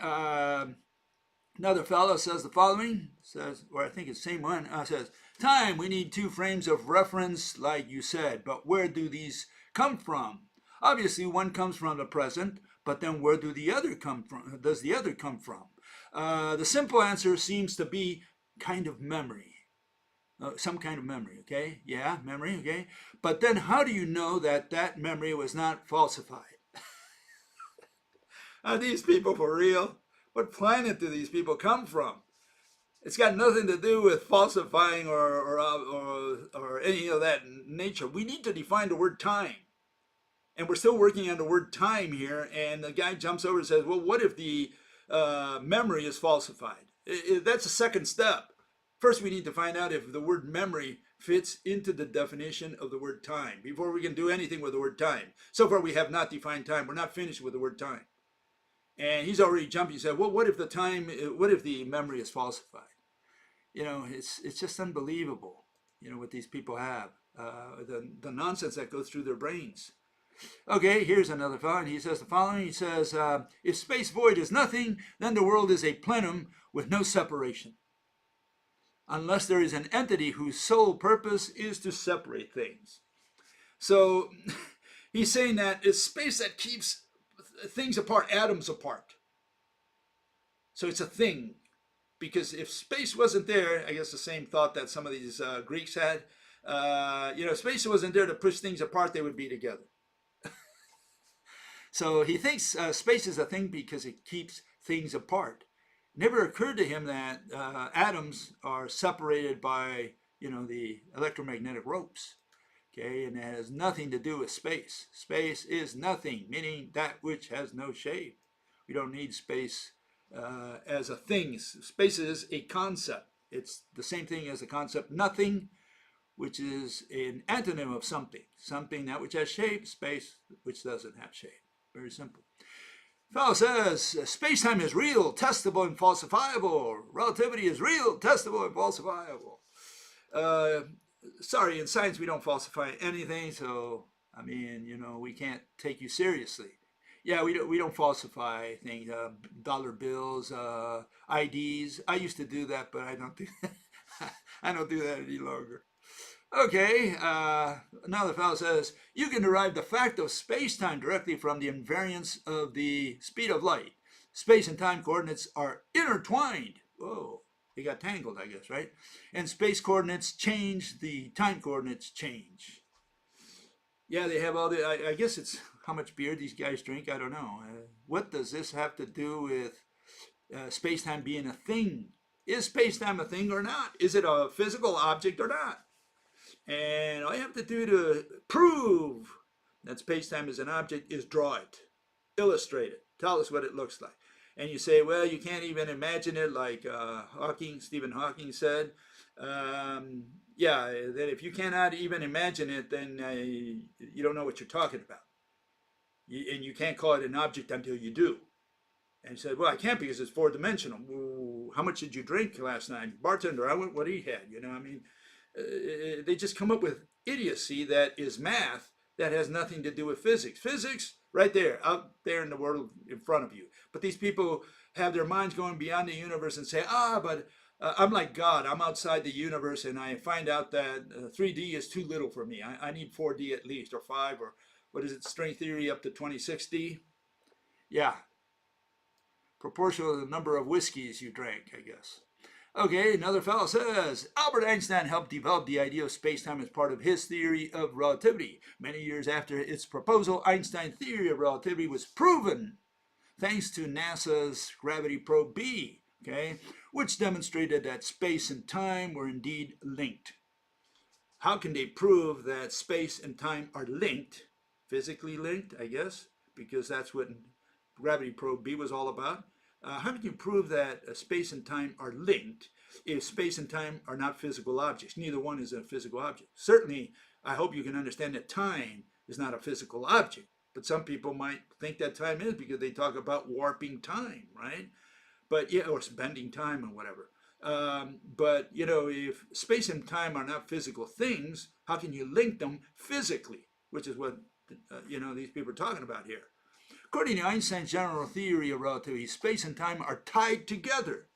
S1: another fellow says the following, says, or I think it's the same one, says, time, we need two frames of reference, like you said, but where do these come from? Obviously, one comes from the present, but then where do the other come from? Does the other come from? The simple answer seems to be kind of memory. Some kind of memory, okay? Yeah, memory, okay? But then how do you know that that memory was not falsified? Are these people for real? What planet do these people come from? It's got nothing to do with falsifying or any of that nature. We need to define the word time. And we're still working on the word time here. And the guy jumps over and says, well, what if the memory is falsified? That's a second step. First, we need to find out if the word memory fits into the definition of the word time before we can do anything with the word time. So far, we have not defined time. We're not finished with the word time. And he's already jumped. He said, well, what if the memory is falsified? You know, it's just unbelievable, you know, what these people have, the nonsense that goes through their brains. Okay, here's another fellow, and he says the following. He says, if space void is nothing, then the world is a plenum with no separation, unless there is an entity whose sole purpose is to separate things. So he's saying that it's space that keeps things apart, atoms apart. So it's a thing. Because if space wasn't there, I guess the same thought that some of these Greeks had, you know, if space wasn't there to push things apart, they would be together. So he thinks space is a thing because it keeps things apart. Never occurred to him that atoms are separated by, you know, the electromagnetic ropes. Okay, and it has nothing to do with space. Space is nothing, meaning that which has no shape. We don't need space as a thing. Space is a concept. It's the same thing as the concept nothing, which is an antonym of something. Something that which has shape, space which doesn't have shape. Very simple. Fellow says, space-time is real, testable, and falsifiable. Relativity is real, testable, and falsifiable. Sorry, in science we don't falsify anything, so, I mean, you know, we can't take you seriously. Yeah, we don't falsify things, dollar bills, IDs. I used to do that, but I don't do I don't do that any longer. Okay, another fellow says, you can derive the fact of space-time directly from the invariance of the speed of light. Space and time coordinates are intertwined. Whoa, they got tangled, I guess, right? And space coordinates change, the time coordinates change. Yeah, they have all the, I guess it's how much beer these guys drink, I don't know. What does this have to do with space-time being a thing? Is space-time a thing or not? Is it a physical object or not? And all you have to do to prove that space-time is an object is draw it, illustrate it, tell us what it looks like. And you say, well, you can't even imagine it like Stephen Hawking said. yeah, that if you cannot even imagine it, then you don't know what you're talking about. And you can't call it an object until you do. And he said, well, I can't because it's four-dimensional. Well, how much did you drink last night? Bartender, I went what he had. I mean, they just come up with idiocy that is math that has nothing to do with physics. Physics, right there, out there in the world in front of you. But these people have their minds going beyond the universe and say, but I'm like God. I'm outside the universe, and I find out that 3D is too little for me. I need 4D at least, or 5, or what is it, string theory up to 26D? Yeah, proportional to the number of whiskeys you drank, I guess. Okay, another fellow says, Albert Einstein helped develop the idea of space-time as part of his theory of relativity. Many years after its proposal, Einstein's theory of relativity was proven thanks to NASA's Gravity Probe B, okay, which demonstrated that space and time were indeed linked. How can they prove that space and time are linked? Physically linked, I guess, because that's what Gravity Probe B was all about. How can you prove that space and time are linked if space and time are not physical objects? Neither one is a physical object. Certainly, I hope you can understand that time is not a physical object. But some people might think that time is because they talk about warping time, right? But yeah, or bending time or whatever. But if space and time are not physical things, how can you link them physically? Which is what these people are talking about here. According to Einstein's general theory of relativity, space and time are tied together.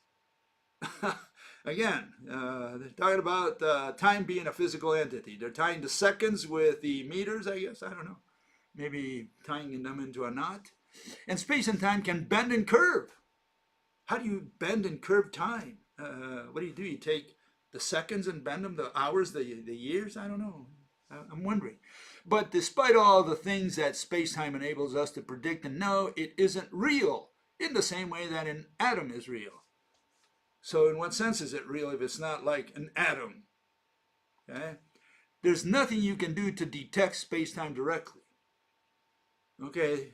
S1: Again, they're talking about time being a physical entity. They're tying the seconds with the meters, I guess. I don't know. Maybe tying them into a knot. And space and time can bend and curve. How do you bend and curve time? What do? You take the seconds and bend them, the hours, the years? I don't know. I'm wondering. But despite all the things that space-time enables us to predict and know, it isn't real in the same way that an atom is real. So in what sense is it real if it's not like an atom? Okay? There's nothing you can do to detect space-time directly. Okay,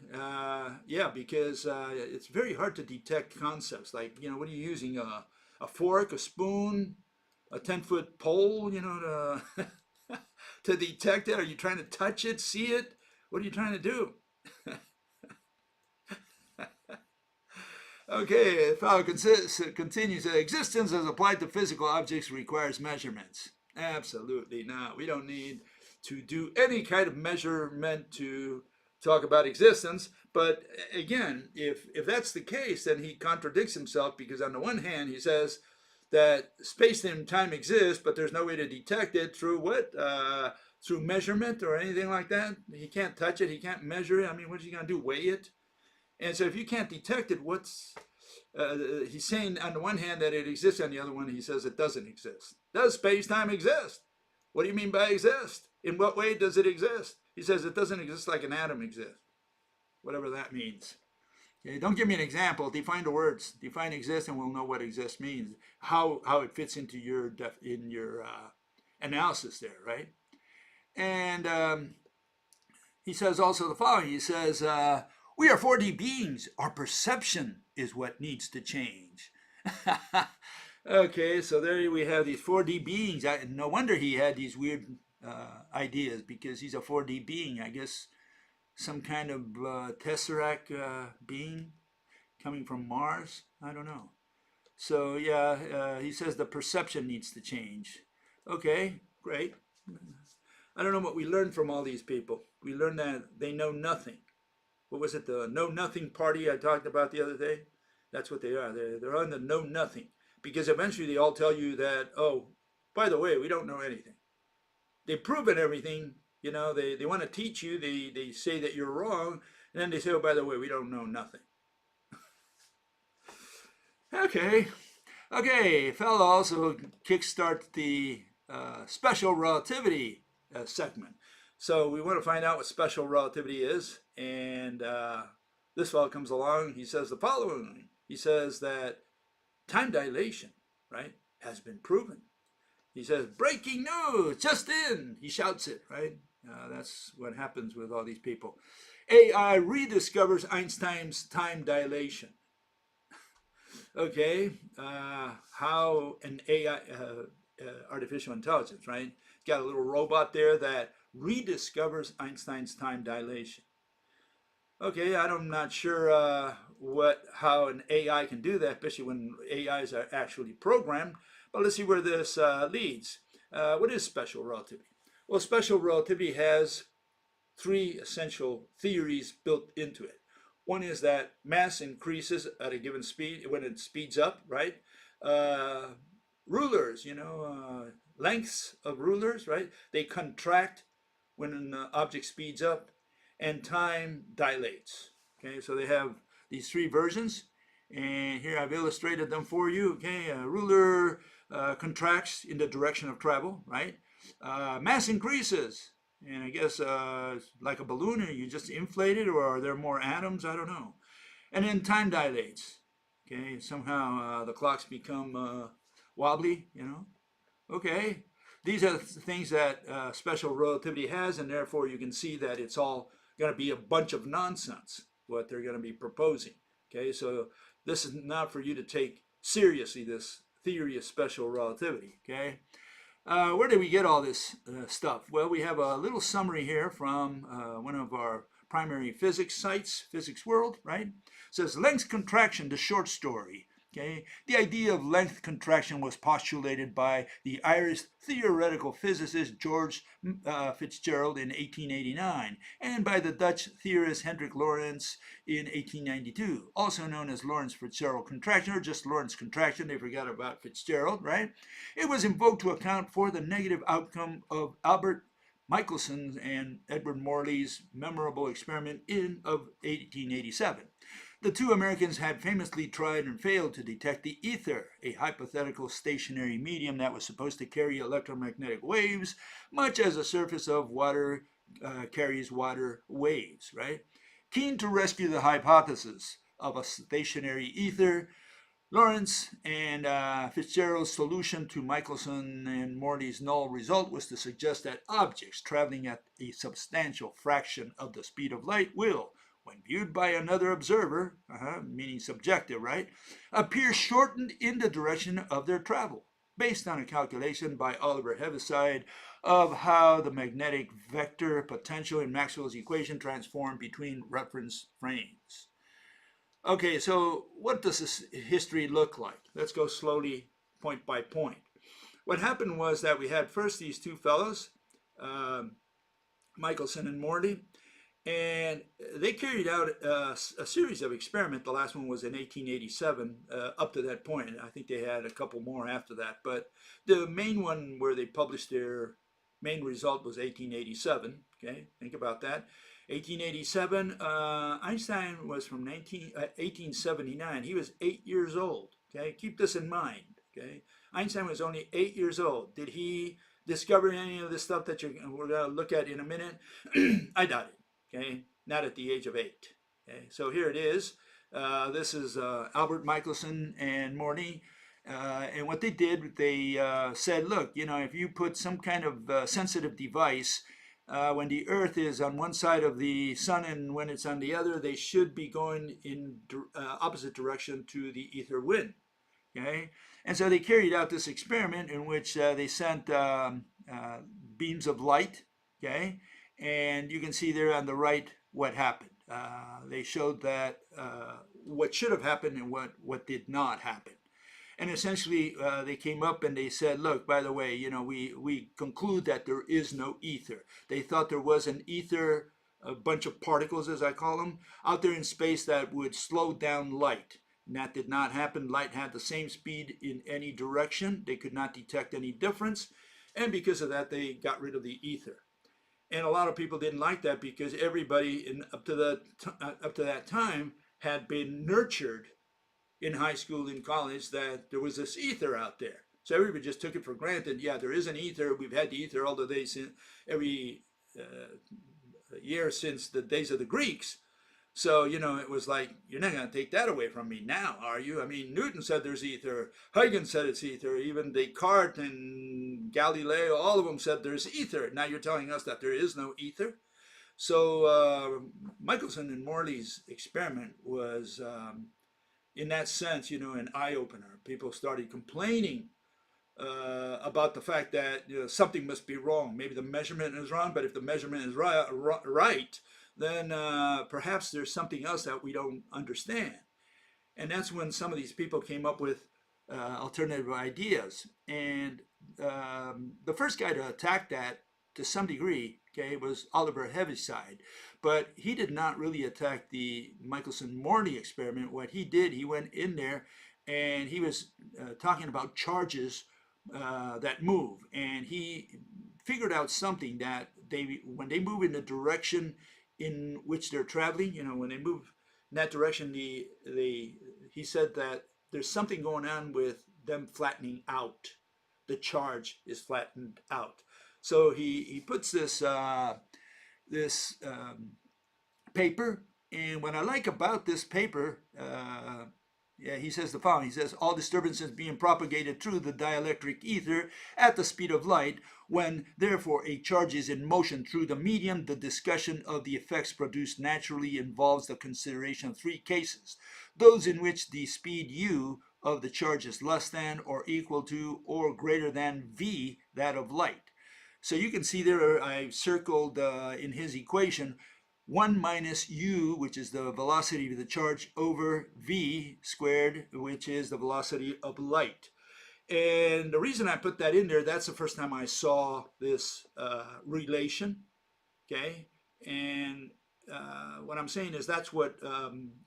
S1: yeah, because it's very hard to detect concepts like, what are you using? A fork, a spoon, a 10-foot pole, to to detect it? Are you trying to touch it, see it? What are you trying to do? Okay, Fowler continues, existence as applied to physical objects requires measurements. Absolutely not. We don't need to do any kind of measurement to talk about existence. But again, if that's the case, then he contradicts himself, because on the one hand, he says that space and time exist, but there's no way to detect it through what? Through measurement or anything like that. He can't touch it. He can't measure it. I mean, what's he going to do? Weigh it? And so if you can't detect it, he's saying on the one hand that it exists, on the other one he says it doesn't exist. Does space-time exist? What do you mean by exist? In what way does it exist? He says it doesn't exist like an atom exists, whatever that means. Okay, don't give me an example. Define the words. Define exist, and we'll know what exist means. How it fits into your analysis there, right? And he says also the following. He says, we are 4D beings. Our perception is what needs to change. Okay, so there we have these 4D beings. No wonder he had these weird ideas, because he's a 4D being. I guess some kind of tesseract being coming from Mars. I don't know. So yeah, he says the perception needs to change. Okay, great. I don't know what we learned from all these people. We learned that they know nothing. What was it, the know-nothing party I talked about the other day? That's what they are. They're on the know-nothing. Because eventually they all tell you that, oh, by the way, we don't know anything. They've proven everything. They want to teach you. They say that you're wrong. And then they say, oh, by the way, we don't know nothing. Okay. Fellow also kickstart the special relativity segment. So we want to find out what special relativity is. And this fellow comes along. He says the following. He says that time dilation, right, has been proven. He says, breaking news, just in. He shouts it, right? That's what happens with all these people. AI rediscovers Einstein's time dilation. Okay, how an AI, artificial intelligence, right? It's got a little robot there that rediscovers Einstein's time dilation. Okay, I'm not sure how an AI can do that, especially when AIs are actually programmed. But let's see where this leads. What is special relativity? Well, special relativity has three essential theories built into it. One is that mass increases at a given speed when it speeds up, right? Uh, Rulers, lengths of rulers, right? They contract when an object speeds up, and time dilates. Okay, so they have these three versions, and here I've illustrated them for you. Okay, a ruler contracts in the direction of travel, right? Mass increases, and I guess like a balloon, you just inflate it, or are there more atoms? I don't know. And then time dilates. Okay, somehow the clocks become wobbly, Okay, these are the things that special relativity has, and therefore you can see that it's all going to be a bunch of nonsense, what they're going to be proposing. Okay, so this is not for you to take seriously, this theory of special relativity. Okay, where did we get all this stuff? Well, we have a little summary here from one of our primary physics sites, Physics World, right? It says length contraction, the short story. Okay, the idea of length contraction was postulated by the Irish theoretical physicist George Fitzgerald in 1889 and by the Dutch theorist Hendrik Lorentz in 1892, also known as Lorentz-Fitzgerald contraction, or just Lorentz contraction. They forgot about Fitzgerald, right? It was invoked to account for the negative outcome of Albert Michelson and Edward Morley's memorable experiment of 1887. The two Americans had famously tried and failed to detect the ether, a hypothetical stationary medium that was supposed to carry electromagnetic waves, much as the surface of water carries water waves, right? Keen to rescue the hypothesis of a stationary ether, Lorentz and Fitzgerald's solution to Michelson and Morley's null result was to suggest that objects traveling at a substantial fraction of the speed of light will, when viewed by another observer, meaning subjective, right, appear shortened in the direction of their travel, based on a calculation by Oliver Heaviside of how the magnetic vector potential in Maxwell's equation transformed between reference frames. Okay, so what does this history look like? Let's go slowly, point by point. What happened was that we had first these two fellows, Michelson and Morley, and they carried out a series of experiments. The last one was in 1887, up to that point. I think they had a couple more after that. But the main one where they published their main result was 1887. Okay, think about that. 1887, Einstein was from 1879. He was 8 years old. Okay, keep this in mind. Okay, Einstein was only 8 years old. Did he discover any of this stuff that we're going to look at in a minute? I doubt it. Okay, not at the age of 8. Okay, so here it is. This is Albert Michelson and Morley. And what they did, they said, look, if you put some kind of sensitive device when the Earth is on one side of the sun and when it's on the other, they should be going in opposite direction to the ether wind. Okay, and so they carried out this experiment in which they sent beams of light. Okay, and you can see there on the right what happened. They showed that what should have happened and what did not happen. And essentially, they came up and they said, look, by the way, we conclude that there is no ether. They thought there was an ether, a bunch of particles, as I call them, out there in space that would slow down light. And that did not happen. Light had the same speed in any direction. They could not detect any difference. And because of that, they got rid of the ether. And a lot of people didn't like that because everybody up to that time had been nurtured in high school and college that there was this ether out there. So everybody just took it for granted. Yeah, there is an ether. We've had the ether all the days, every year since the days of the Greeks. So, it was like, you're not going to take that away from me now, are you? I mean, Newton said there's ether. Huygens said it's ether. Even Descartes and Galileo, all of them said there's ether. Now you're telling us that there is no ether? So Michelson and Morley's experiment was, in that sense, an eye-opener. People started complaining about the fact that something must be wrong. Maybe the measurement is wrong, but if the measurement is right, then perhaps there's something else that we don't understand. And that's when some of these people came up with alternative ideas. And the first guy to attack that to some degree, okay, was Oliver Heaviside. But he did not really attack the Michelson-Morley experiment. What he did, he went in there and he was talking about charges that move. And he figured out something that when they move in the direction in which they're traveling, when they move in that direction, he said that there's something going on with them flattening out. The charge is flattened out. So he puts this paper, and what I like about this paper, yeah, he says the following. He says, all disturbances being propagated through the dielectric ether at the speed of light. When, therefore, a charge is in motion through the medium, the discussion of the effects produced naturally involves the consideration of three cases. Those in which the speed u of the charge is less than or equal to or greater than v, that of light. So you can see there I circled in his equation 1 minus u, which is the velocity of the charge, over v squared, which is the velocity of light. And the reason I put that in there, that's the first time I saw this relation, okay? And what I'm saying is that's what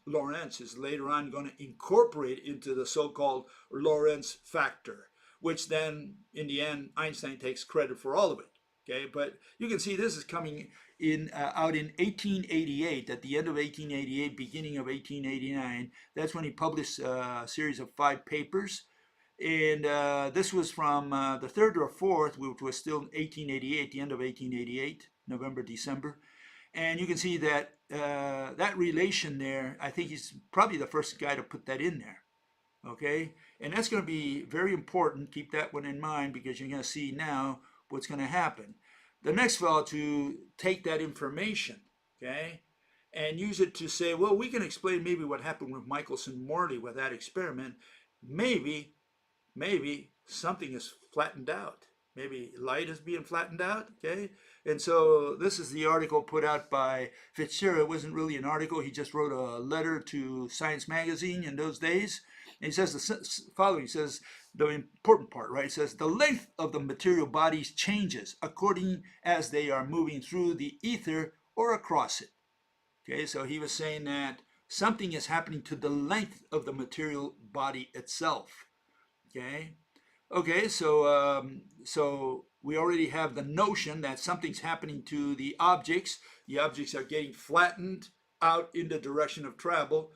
S1: Lorentz is later on going to incorporate into the so-called Lorentz factor, which then, in the end, Einstein takes credit for all of it, okay? But you can see this is coming out in 1888, at the end of 1888, beginning of 1889. That's when he published a series of 5 papers. And this was from the 3rd or 4th, which was still 1888, the end of 1888, November, December. And you can see that that relation there, I think he's probably the first guy to put that in there. Okay? And that's going to be very important. Keep that one in mind, because you're going to see now what's going to happen. The next fellow to take that information, okay, and use it to say, well, we can explain maybe what happened with Michelson-Morley with that experiment. Maybe something is flattened out. Maybe light is being flattened out, okay? And so this is the article put out by Fitzgerald. It wasn't really an article. He just wrote a letter to Science Magazine in those days. And he says the following. He says the important part, right? He says the length of the material bodies changes according as they are moving through the ether or across it. Okay, so he was saying that something is happening to the length of the material body itself. Okay, so we already have the notion that something's happening to the objects. The objects are getting flattened out in the direction of travel.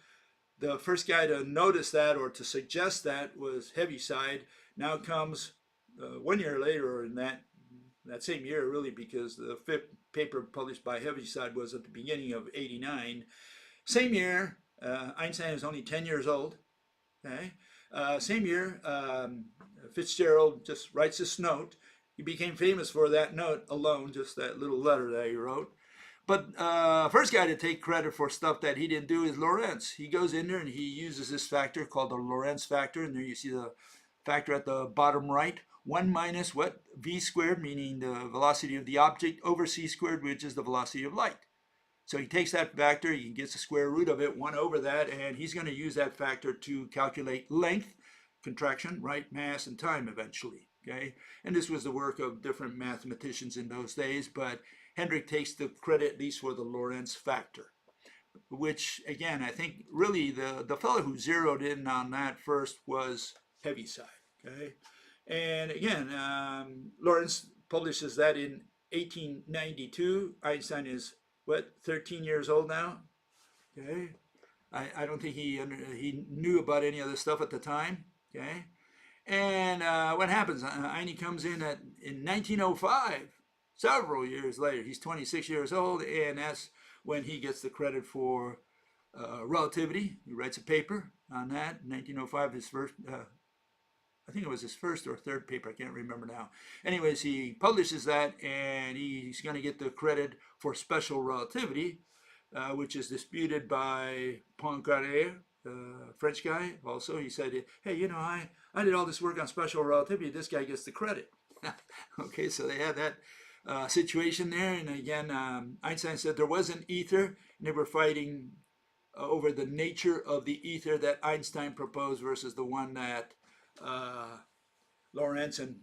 S1: The first guy to notice that or to suggest that was Heaviside. Now comes 1 year later, or in that same year, really, because the 5th paper published by Heaviside was at the beginning of '89. Same year, Einstein is only 10 years old. Okay, same year, Fitzgerald just writes this note. He became famous for that note alone, just that little letter that he wrote. But first guy to take credit for stuff that he didn't do is Lorentz. He goes in there and he uses this factor called the Lorentz factor. And there you see the factor at the bottom right. 1 minus what? V squared, meaning the velocity of the object, over c squared, which is the velocity of light. So he takes that factor, he gets the square root of it, 1 over that, and he's going to use that factor to calculate length, contraction, right, mass, and time eventually. Okay, and this was the work of different mathematicians in those days, but Hendrik takes the credit at least for the Lorentz factor, which again, I think really the fellow who zeroed in on that first was Heaviside. Okay, and again, Lorentz publishes that in 1892. Einstein is what, 13 years old now? Okay, I don't think he knew about any of this stuff at the time. Okay, and what happens? Einie comes in in 1905. Several years later, he's 26 years old, and that's when he gets the credit for relativity. He writes a paper on that. In 1905, his first, I think it was his first or third paper, I can't remember now. Anyways, he publishes that, and he's going to get the credit for special relativity, which is disputed by Poincaré, French guy also. He said, hey, I I did all this work on special relativity. This guy gets the credit. Okay, so they had that situation there. And again, Einstein said there was an ether, and they were fighting over the nature of the ether that Einstein proposed versus the one that Lorentz and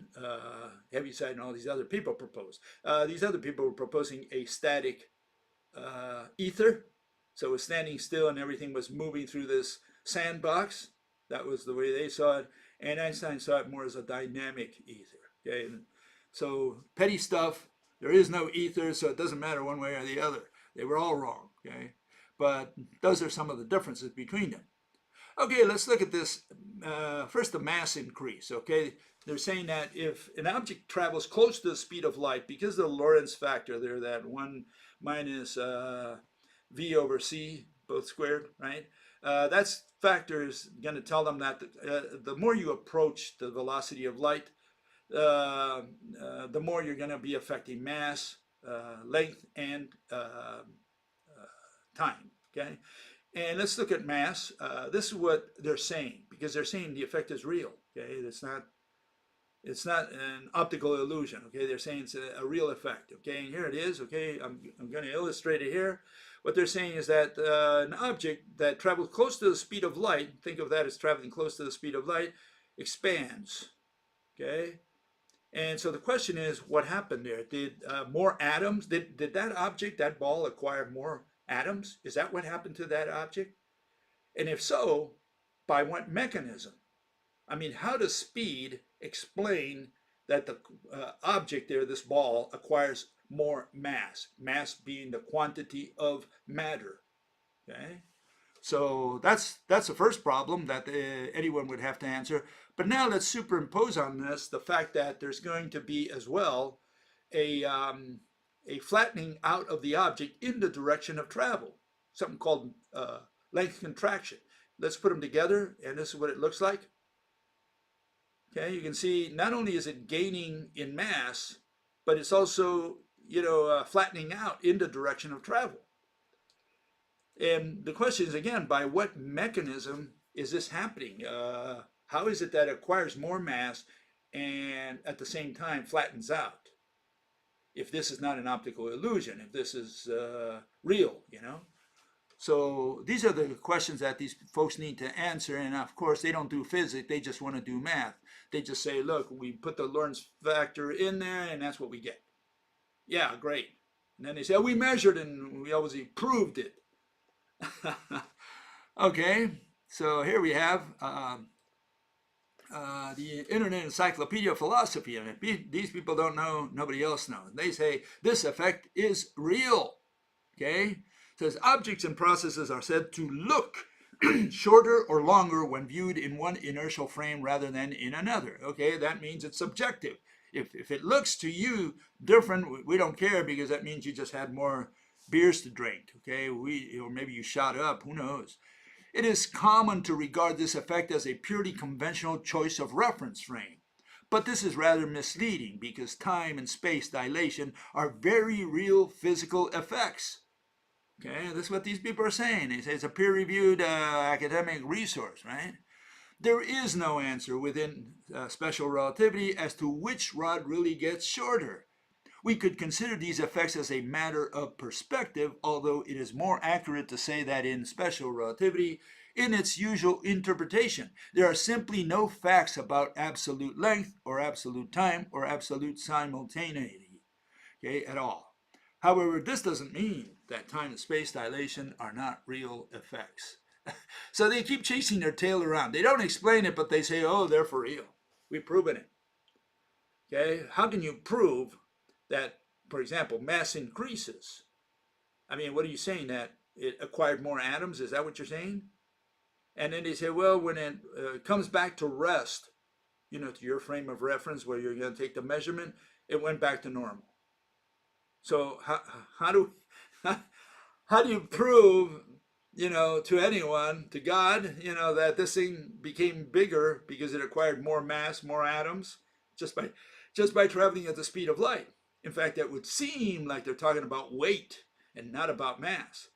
S1: Heaviside and all these other people proposed. These other people were proposing a static ether. So it was standing still and everything was moving through this sandbox. That was the way they saw it. And Einstein saw it more as a dynamic ether. Okay, and so petty stuff, there is no ether, so it doesn't matter one way or the other. They were all wrong. Okay, but those are some of the differences between them. Okay, let's look at this. First, the mass increase. Okay, they're saying that if an object travels close to the speed of light, because of the Lorentz factor there, that 1 minus v over c, both squared, right? That factor is going to tell them that the more you approach the velocity of light, the more you're going to be affecting mass, length, and time. Okay, and let's look at mass. This is what they're saying, because they're saying the effect is real. Okay, it's not an optical illusion. Okay, they're saying it's a real effect. Okay, and here it is. Okay, I'm going to illustrate it here. What they're saying is that an object that travels close to the speed of light, think of that as traveling close to the speed of light, expands. Okay, and so the question is, what happened there? Did more atoms, did that object, that ball, acquire more atoms? Is that what happened to that object? And if so, by what mechanism? I mean, how does speed explain that the object there, this ball, acquires more mass? Mass being the quantity of matter. Okay, so that's the first problem that anyone would have to answer. But now let's superimpose on this the fact that there's going to be as well a flattening out of the object in the direction of travel, something called length contraction. Let's put them together, and this is what it looks like. Okay, you can see not only is it gaining in mass, but it's also, flattening out in the direction of travel. And the question is, again, by what mechanism is this happening? How is it that it acquires more mass and at the same time flattens out? If this is not an optical illusion, if this is real, So these are the questions that these folks need to answer. And of course, they don't do physics. They just want to do math. They just say, look, we put the Lorentz factor in there and that's what we get. Yeah, great. And then they say, oh, we measured and we obviously proved it. Okay, so here we have the Internet Encyclopedia of Philosophy. And these people don't know, nobody else knows. They say this effect is real. Okay, it says objects and processes are said to look shorter or longer when viewed in one inertial frame rather than in another. Okay, that means it's subjective. If it looks to you different, we don't care, because that means you just had more beers to drink. Okay, or maybe you shot up, who knows. It is common to regard this effect as a purely conventional choice of reference frame. But this is rather misleading, because time and space dilation are very real physical effects. Okay, this is what these people are saying. They say it's a peer-reviewed academic resource, right? There is no answer within special relativity as to which rod really gets shorter. We could consider these effects as a matter of perspective, although it is more accurate to say that in special relativity, in its usual interpretation, there are simply no facts about absolute length or absolute time or absolute simultaneity, okay, at all. However, this doesn't mean that time and space dilation are not real effects. So they keep chasing their tail around. They don't explain it, but they say, oh, they're for real. We've proven it. Okay, how can you prove that, for example, mass increases? I mean, what are you saying, that it acquired more atoms? Is that what you're saying? And then they say, well, when it comes back to rest, to your frame of reference where you're going to take the measurement, it went back to normal. So how do you prove, to anyone, to God, that this thing became bigger because it acquired more mass, more atoms, just by traveling at the speed of light? In fact, that would seem like they're talking about weight and not about mass.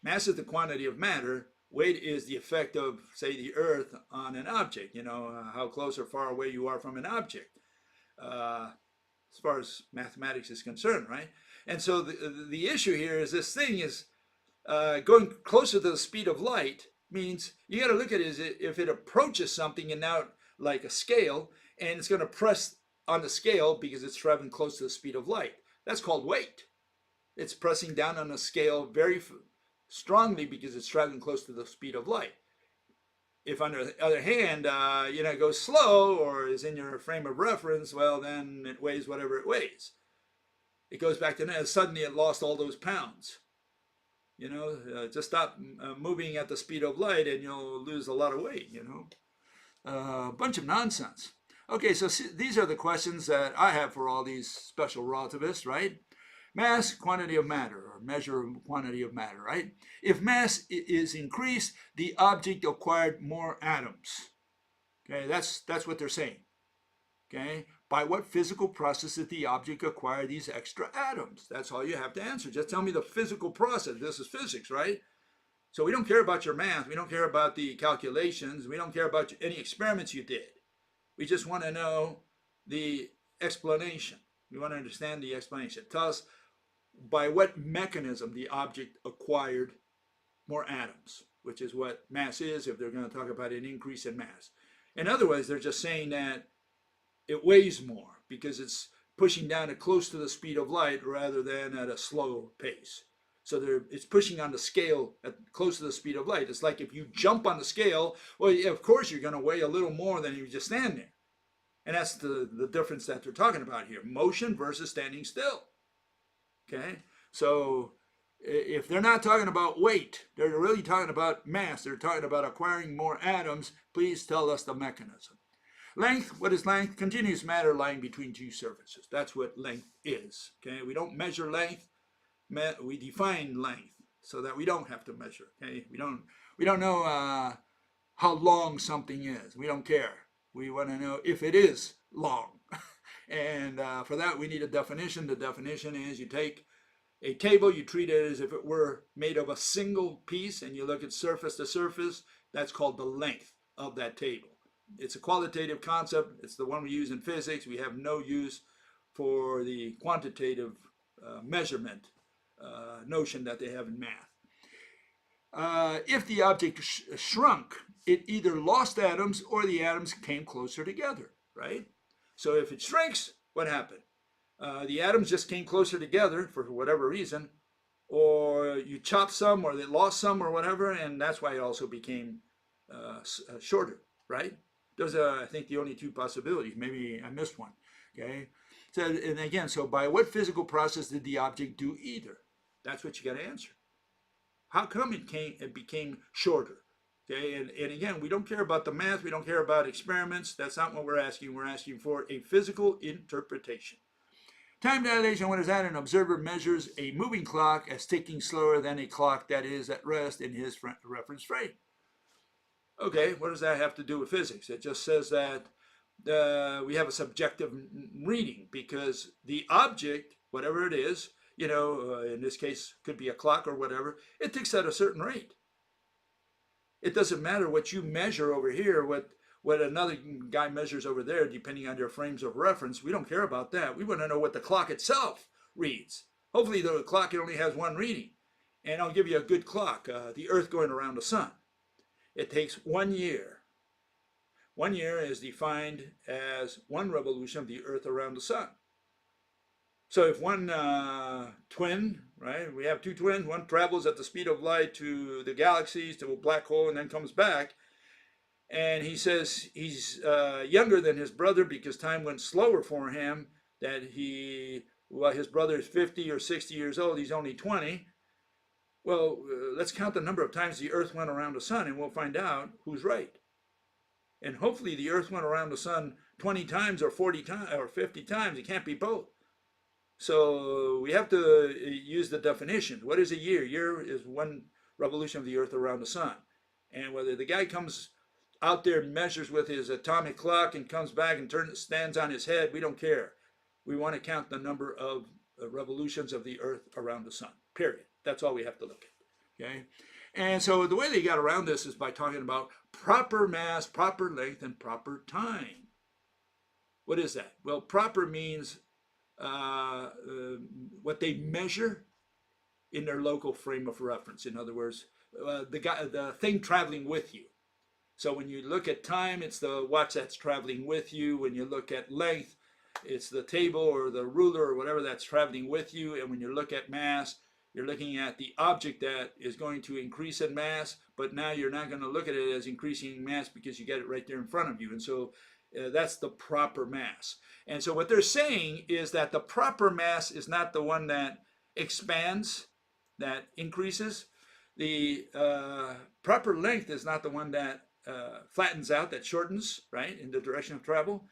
S1: Mass is the quantity of matter. Weight is the effect of, say, the Earth on an object. How close or far away you are from an object, as far as mathematics is concerned, right? And so the issue here is this thing is going closer to the speed of light means you got to look at it as if it approaches something and now like a scale, and it's going to press on the scale because it's traveling close to the speed of light. That's called weight. It's pressing down on the scale very strongly because it's traveling close to the speed of light. If on the other hand, it goes slow or is in your frame of reference, well, then it weighs whatever it weighs. It goes back to that. Suddenly it lost all those pounds. Just stop moving at the speed of light and you'll lose a lot of weight, A bunch of nonsense. Okay, so these are the questions that I have for all these special relativists, right? Mass, quantity of matter, or measure of quantity of matter, right? If mass is increased, the object acquired more atoms. Okay, that's what they're saying. Okay, by what physical process did the object acquire these extra atoms? That's all you have to answer. Just tell me the physical process. This is physics, right? So we don't care about your math. We don't care about the calculations. We don't care about any experiments you did. We just want to know the explanation. We want to understand the explanation. Tell us by what mechanism the object acquired more atoms, which is what mass is if they're going to talk about an increase in mass. In other words, they're just saying that it weighs more because it's pushing down at close to the speed of light rather than at a slow pace. So it's pushing on the scale at close to the speed of light. It's like if you jump on the scale, well, yeah, of course you're going to weigh a little more than if you just stand there. And that's the difference that they're talking about here. Motion versus standing still. Okay? So if they're not talking about weight, they're really talking about mass. They're talking about acquiring more atoms. Please tell us the mechanism. Length, what is length? Continuous matter lying between two surfaces. That's what length is. Okay? We don't measure length. We define length so that we don't have to measure. Okay? We don't know how long something is. We don't care. We want to know if it is long. And for that, we need a definition. The definition is you take a table, you treat it as if it were made of a single piece, and you look at surface to surface. That's called the length of that table. It's a qualitative concept. It's the one we use in physics. We have no use for the quantitative measurement notion that they have in math. If the object shrunk, it either lost atoms or the atoms came closer together, right? So if it shrinks, what happened? The atoms just came closer together for whatever reason, or you chopped some or they lost some or whatever, and that's why it also became shorter, right? Those are, I think, the only two possibilities. Maybe I missed one, okay? So, and again, so by what physical process did the object do either? That's what you got to answer. How come it became shorter? Okay, and again, we don't care about the math. We don't care about experiments. That's not what we're asking. We're asking for a physical interpretation. Time dilation, what is that? An observer measures a moving clock as ticking slower than a clock that is at rest in his reference frame. Okay, what does that have to do with physics? It just says that we have a subjective reading because the object, whatever it is, in this case, could be a clock or whatever, it ticks at a certain rate. It doesn't matter what you measure over here, what another guy measures over there, depending on their frames of reference. We don't care about that. We want to know what the clock itself reads. Hopefully the clock only has one reading. And I'll give you a good clock, the Earth going around the sun. It takes 1 year. 1 year is defined as one revolution of the Earth around the sun. So if one twin, right, we have two twins, one travels at the speed of light to the galaxies, to a black hole, and then comes back, and he says he's younger than his brother because time went slower for him, that his brother is 50 or 60 years old, he's only 20. Well, let's count the number of times the Earth went around the sun, and we'll find out who's right. And hopefully the Earth went around the sun 20 times or 40 times or 50 times. It can't be both. So we have to use the definition. What is a year? Year is one revolution of the Earth around the sun. And whether the guy comes out there and measures with his atomic clock and comes back and stands on his head, we don't care. We want to count the number of revolutions of the Earth around the sun, period. That's all we have to look at, okay? And so the way they got around this is by talking about proper mass, proper length, and proper time. What is that? Well, proper means what they measure in their local frame of reference. In other words, the thing traveling with you. So when you look at time, it's the watch that's traveling with you. When you look at length, it's the table or the ruler or whatever that's traveling with you. And when you look at mass, you're looking at the object that is going to increase in mass, but now you're not going to look at it as increasing in mass because you get it right there in front of you. And so that's the proper mass. And so what they're saying is that the proper mass is not the one that expands, that increases. The proper length is not the one that flattens out, that shortens, right, in the direction of travel,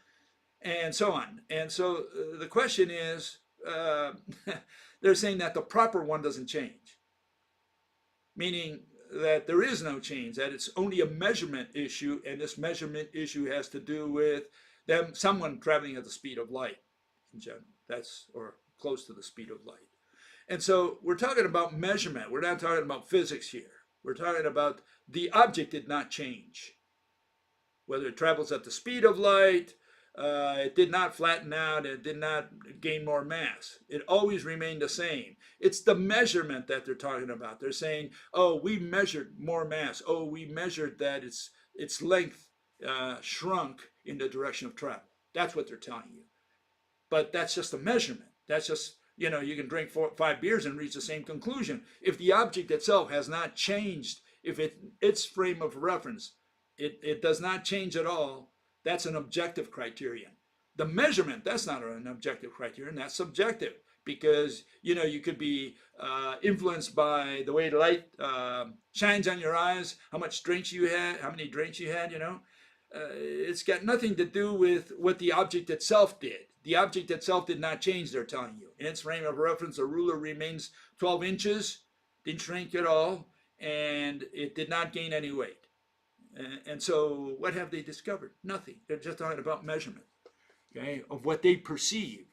S1: and so on. And so the question is, they're saying that the proper one doesn't change, meaning that there is no change, that it's only a measurement issue, and this measurement issue has to do with someone traveling at the speed of light in general, or close to the speed of light. And so we're talking about measurement. We're not talking about physics here. We're talking about the object did not change. Whether it travels at the speed of light, it did not flatten out, it did not gain more mass. It always remained the same. It's the measurement that they're talking about. They're saying, oh, we measured more mass. Oh, we measured that its length shrunk in the direction of travel. That's what they're telling you. But that's just a measurement. That's just, you can drink 5 beers and reach the same conclusion. If the object itself has not changed, if its frame of reference, it does not change at all, that's an objective criterion. The measurement, that's not an objective criterion, that's subjective. Because, you could be influenced by the way the light shines on your eyes, how much drinks you had, how many drinks you had, it's got nothing to do with what the object itself did. The object itself did not change, they're telling you. In its frame of reference, the ruler remains 12 inches, didn't shrink at all, and it did not gain any weight. And so what have they discovered? Nothing. They're just talking about measurement, okay, of what they perceive.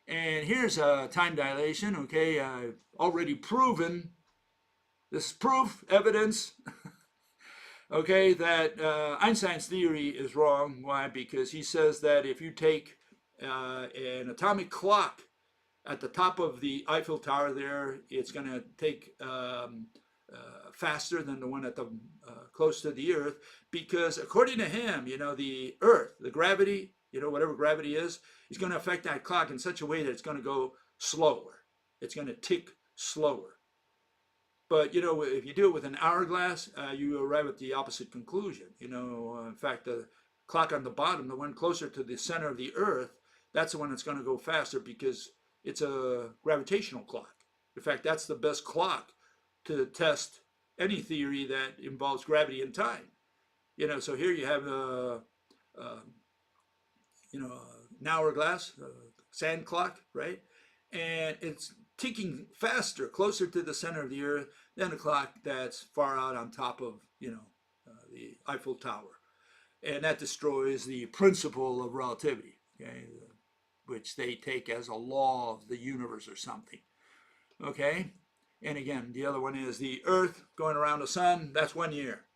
S1: And here's a time dilation, okay, I've already proven, this is proof, evidence, okay, that Einstein's theory is wrong. Why? Because he says that if you take an atomic clock at the top of the Eiffel Tower there, it's going to take faster than the one at the close to the Earth, because according to him, the Earth, the gravity, whatever gravity is going to affect that clock in such a way that it's going to go slower. It's going to tick slower. But, if you do it with an hourglass, you arrive at the opposite conclusion. In fact, the clock on the bottom, the one closer to the center of the Earth, that's the one that's going to go faster because it's a gravitational clock. In fact, that's the best clock to test any theory that involves gravity and time. So here you have an hourglass, a sand clock, right? And it's ticking faster, closer to the center of the Earth than a clock that's far out on top of, the Eiffel Tower. And that destroys the principle of relativity, okay, which they take as a law of the universe or something, okay? And again, the other one is the Earth going around the sun, that's 1 year.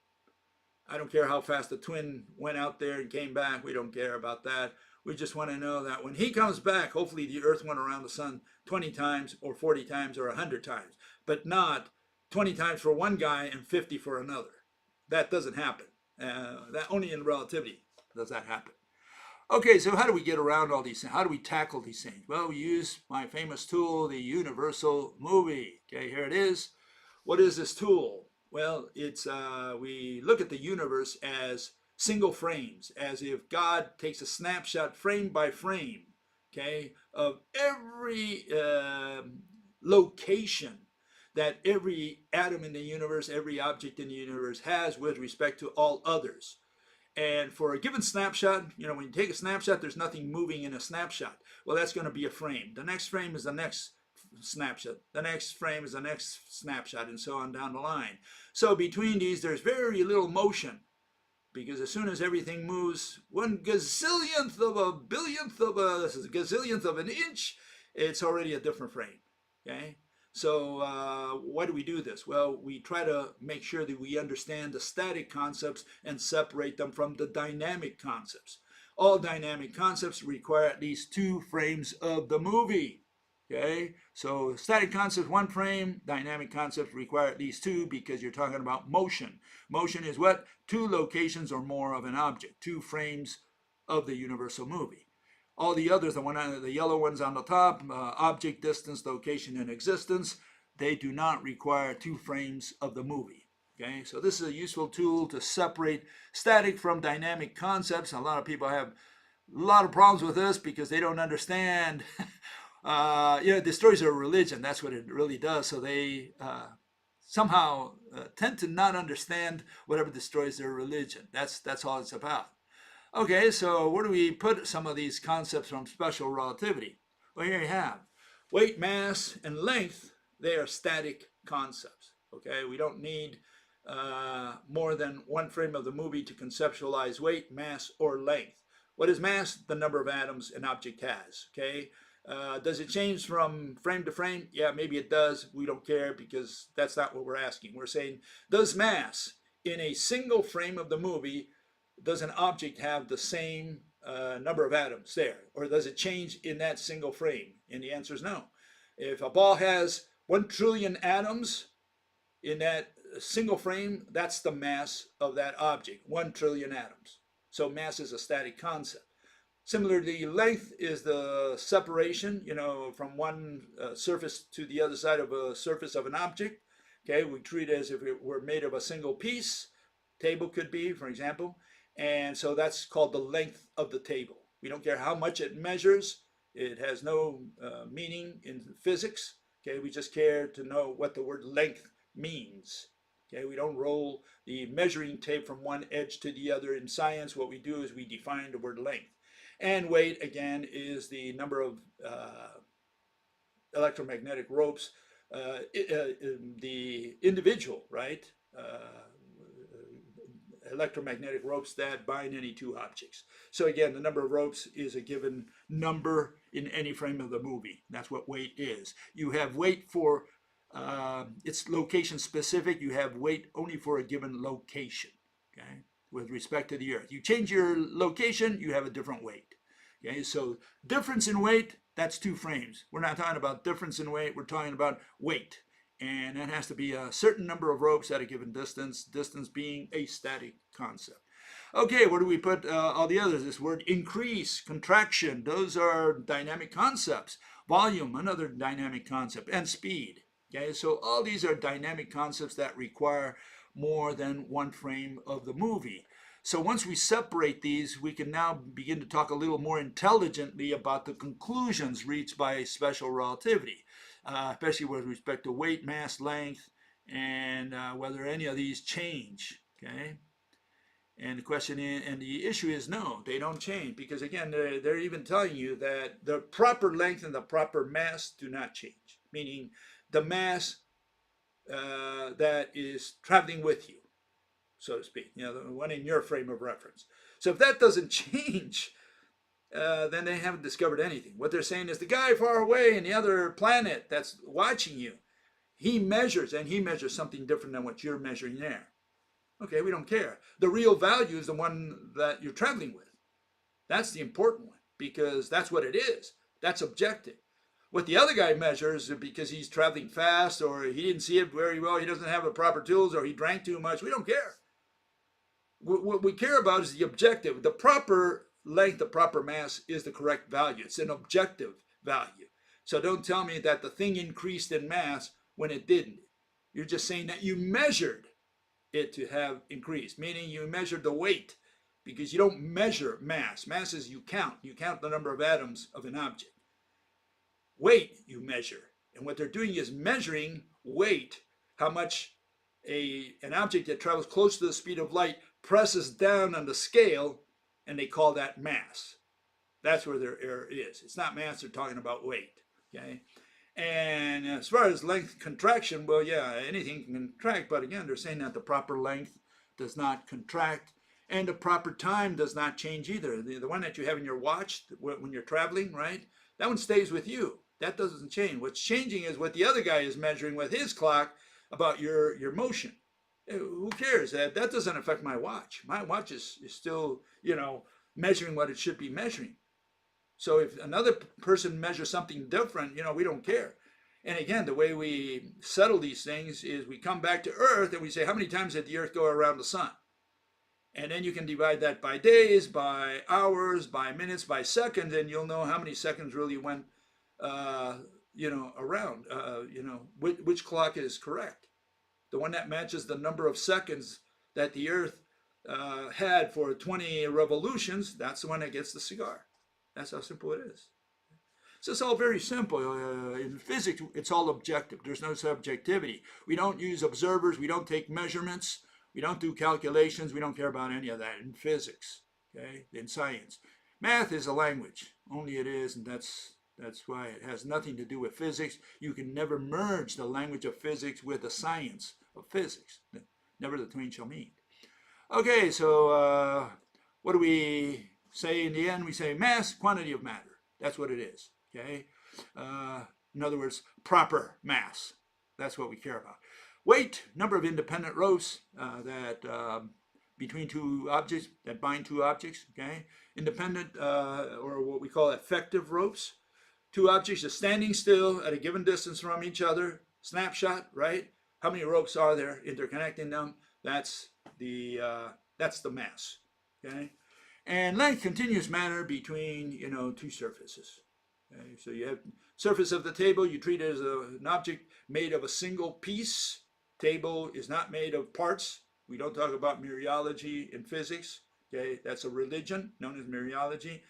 S1: I don't care how fast the twin went out there and came back. We don't care about that. We just want to know that when he comes back, hopefully the Earth went around the sun 20 times or 40 times or 100 times, but not 20 times for one guy and 50 for another. That doesn't happen. That only in relativity does that happen. Okay, so how do we get around all these things? How do we tackle these things? Well, we use my famous tool, the universal movie. Okay, here it is. What is this tool? Well, it's we look at the universe as single frames, as if God takes a snapshot frame by frame, okay, of every location that every atom in the universe, every object in the universe has with respect to all others. And for a given snapshot, when you take a snapshot, there's nothing moving in a snapshot. Well, that's going to be a frame. The next frame is the next snapshot. The next frame is the next snapshot, and so on down the line. So between these, there's very little motion, because as soon as everything moves 1/gazillionth of a billionth of a gazillionth of an inch, it's already a different frame, okay? So why do we do this? Well, we try to make sure that we understand the static concepts and separate them from the dynamic concepts. All dynamic concepts require at least 2 frames of the movie. Okay, so static concepts 1 frame, dynamic concepts require at least 2 because you're talking about motion. Motion is what? 2 locations or more of an object, 2 frames of the universal movie. All the others, the yellow ones on the top, object, distance, location, and existence, they do not require 2 frames of the movie. Okay, so this is a useful tool to separate static from dynamic concepts. A lot of people have a lot of problems with this because they don't understand. It destroys their religion. That's what it really does. So they somehow tend to not understand whatever destroys their religion. That's all it's about. Okay, so where do we put some of these concepts from special relativity? Well, here you have weight, mass, and length. They are static concepts. Okay, we don't need more than 1 frame of the movie to conceptualize weight, mass, or length. What is mass? The number of atoms an object has. Okay, does it change from frame to frame? Yeah, maybe it does. We don't care because that's not what we're asking. We're saying, does mass in a single frame of the movie, does an object have the same number of atoms there? Or does it change in that single frame? And the answer is no. If a ball has 1 trillion atoms in that single frame, that's the mass of that object, 1 trillion atoms. So mass is a static concept. Similarly, length is the separation, from one surface to the other side of a surface of an object. Okay, we treat it as if it were made of a single piece. Table could be, for example. And so that's called the length of the table. We don't care how much it measures. It has no meaning in physics. Okay, we just care to know what the word length means. Okay, we don't roll the measuring tape from one edge to the other in science. What we do is we define the word length. And weight, again, is the number of electromagnetic ropes, the individual, right? Electromagnetic ropes that bind any 2 objects. So again, the number of ropes is a given number in any frame of the movie. That's what weight is. You have weight for it's location specific. You have weight only for a given location, okay, with respect to the earth. You change your location, you have a different weight. Okay, so difference in weight, that's 2 frames. We're not talking about difference in weight, we're talking about weight. And that has to be a certain number of ropes at a given distance, distance being a static concept. Okay, where do we put all the others? This word increase, contraction, those are dynamic concepts. Volume, another dynamic concept, and speed. Okay, so all these are dynamic concepts that require more than 1 frame of the movie. So once we separate these, we can now begin to talk a little more intelligently about the conclusions reached by special relativity. Especially with respect to weight, mass, length, and whether any of these change. Okay, and the question is, and the issue is no, they don't change, because again, they're even telling you that the proper length and the proper mass do not change. Meaning, the mass that is traveling with you, so to speak, the one in your frame of reference. So if that doesn't change, then they haven't discovered anything. What they're saying is the guy far away in the other planet that's watching you, he measures something different than what you're measuring there. Okay, we don't care. The real value is the one that you're traveling with. That's the important one, because that's what it is. That's objective. What the other guy measures, because he's traveling fast, or he didn't see it very well, he doesn't have the proper tools, or he drank too much, we don't care. What we care about is the objective. The proper length, the proper mass is the correct value. It's an objective value. So don't tell me that the thing increased in mass when it didn't. You're just saying that you measured it to have increased, meaning you measured the weight, because you don't measure mass. Mass is you count. You count the number of atoms of an object. Weight you measure. And what they're doing is measuring weight, how much an object that travels close to the speed of light presses down on the scale, and they call that mass. That's where their error is. It's not mass, they're talking about weight. Okay? And as far as length contraction, well, yeah, anything can contract, but again, they're saying that the proper length does not contract, and the proper time does not change either. The one that you have in your watch when you're traveling, right? That one stays with you. That doesn't change. What's changing is what the other guy is measuring with his clock about your motion. Who cares? That doesn't affect my watch. My watch is still, measuring what it should be measuring. So if another person measures something different, we don't care. And again, the way we settle these things is we come back to Earth and we say, how many times did the Earth go around the sun? And then you can divide that by days, by hours, by minutes, by seconds, and you'll know how many seconds really went, around. Which clock is correct. The one that matches the number of seconds that the Earth had for 20 revolutions, that's the one that gets the cigar. That's how simple it is. So it's all very simple. In physics, it's all objective. There's no subjectivity. We don't use observers. We don't take measurements. We don't do calculations. We don't care about any of that in physics, okay? In science. Math is a language. Only it is, and that's why it has nothing to do with physics. You can never merge the language of physics with the science of physics. Never the twain shall meet. Okay, so what do we say in the end? We say mass, quantity of matter. That's what it is, okay? In other words, proper mass. That's what we care about. Weight, number of independent ropes between two objects, that bind two objects, okay? Independent, or what we call effective ropes. Two objects are standing still at a given distance from each other. Snapshot, right? How many ropes are there interconnecting them? That's the mass, okay? And length, continuous matter between, two surfaces. Okay? So you have surface of the table, you treat it as an object made of a single piece. Table is not made of parts. We don't talk about mereology in physics. Okay, that's a religion known as mereology.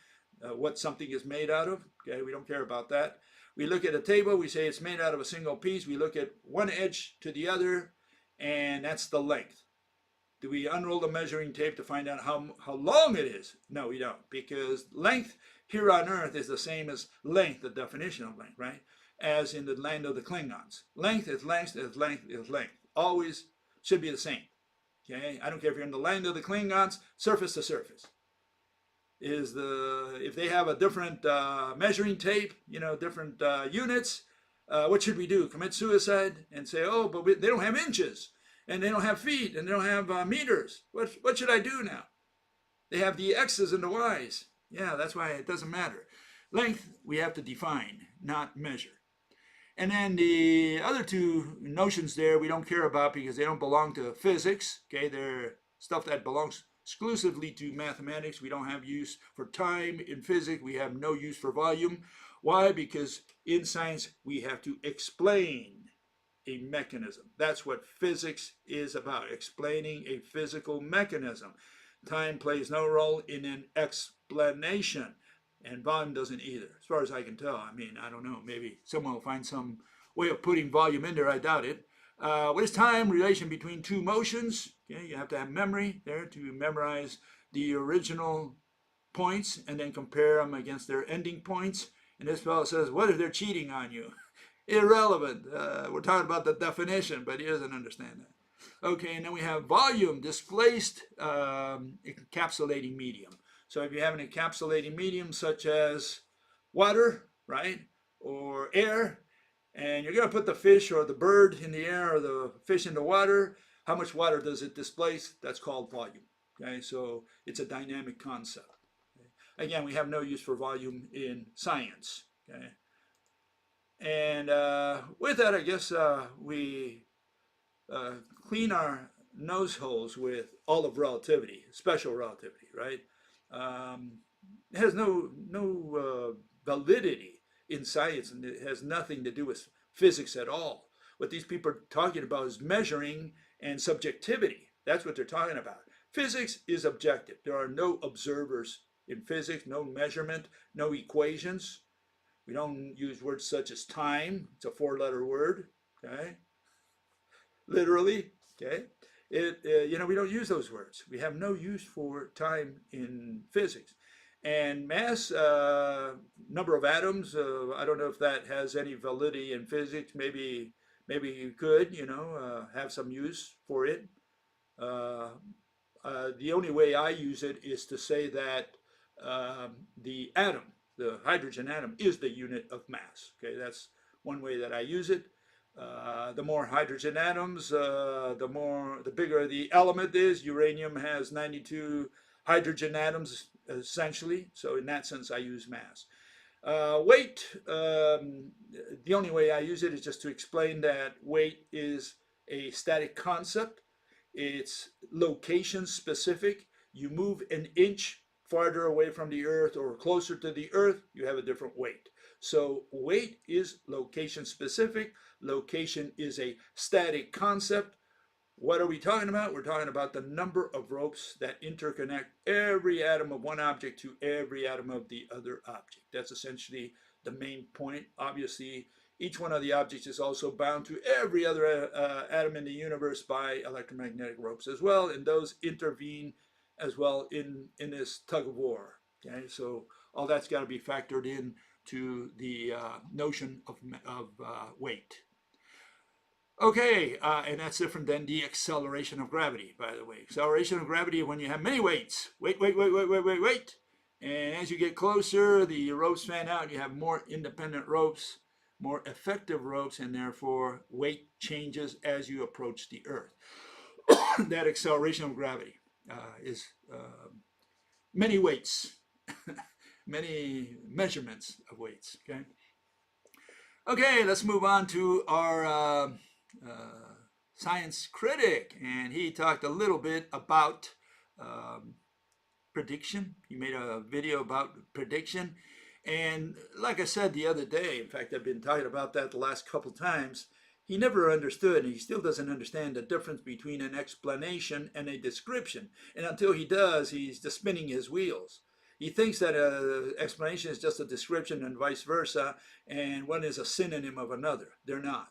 S1: What something is made out of. Okay, we don't care about that. We look at a table, we say it's made out of a single piece. We look at one edge to the other, and that's the length. Do we unroll the measuring tape to find out how long it is? No, we don't, because length here on Earth is the same as length, the definition of length, right? As in the land of the Klingons. Length is length is length is length. Always should be the same. Okay? I don't care if you're in the land of the Klingons, surface to surface. If they have a different measuring tape, different units, what should we do? Commit suicide and say, oh, but they don't have inches, and they don't have feet, and they don't have meters. What should I do now? They have the X's and the Y's. Yeah, that's why it doesn't matter. Length, we have to define, not measure. And then the other two notions there we don't care about because they don't belong to physics. Okay, they're stuff that belongs exclusively to mathematics. We don't have use for time in physics. We have no use for volume. Why? Because in science we have to explain a mechanism. That's what physics is about, explaining a physical mechanism. Time plays no role in an explanation. And volume doesn't either, as far as I can tell. I mean, I don't know. Maybe someone will find some way of putting volume in there. I doubt it. What is time? Relation between two motions. Okay, you have to have memory there to memorize the original points and then compare them against their ending points. And this fellow says, what if they're cheating on you? Irrelevant. We're talking about the definition, but he doesn't understand that. Okay, and then we have volume, displaced encapsulating medium. So if you have an encapsulating medium such as water, right, or air, and you're going to put the fish or the bird in the air or the fish in the water, how much water does it displace? That's called volume. Okay, so it's a dynamic concept. Okay? Again, we have no use for volume in science. Okay, and with that, I guess we clean our nose holes with all of relativity, special relativity, right? It has no validity in science, and it has nothing to do with physics at all. What these people are talking about is measuring and subjectivity. That's what they're talking about. Physics is objective. There are no observers in physics, no measurement, no equations. We don't use words such as time. It's a four-letter word, okay? Literally, okay? We don't use those words. We have no use for time in physics. And mass, number of atoms, I don't know if that has any validity in physics. Maybe you could, have some use for it. The only way I use it is to say that the atom The hydrogen atom is the unit of mass. Okay, that's one way that I use it. The more hydrogen atoms, the bigger the element is. Uranium has 92 hydrogen atoms essentially. So in that sense, I use mass. Weight, the only way I use it is just to explain that weight is a static concept. It's location specific. You move an inch farther away from the earth or closer to the earth, you have a different weight. So weight is location specific. Location is a static concept. What are we talking about? We're talking about the number of ropes that interconnect every atom of one object to every atom of the other object. That's essentially the main point. Obviously, each one of the objects is also bound to every other atom in the universe by electromagnetic ropes as well, and those intervene as well in this tug of war. Okay, so all that's got to be factored in to the notion of weight. Okay, and that's different than the acceleration of gravity, by the way. Acceleration of gravity when you have many weights. Weight. And as you get closer, the ropes fan out. You have more independent ropes, more effective ropes, and therefore weight changes as you approach the Earth. That acceleration of gravity is many weights, many measurements of weights. Okay, let's move on to our science critic, and he talked a little bit about prediction. He made a video about prediction, and like I said the other day, in fact I've been talking about that the last couple times, he never understood, and he still doesn't understand the difference between an explanation and a description, and until he does, he's just spinning his wheels. He thinks that an explanation is just a description and vice versa, and one is a synonym of another. They're not.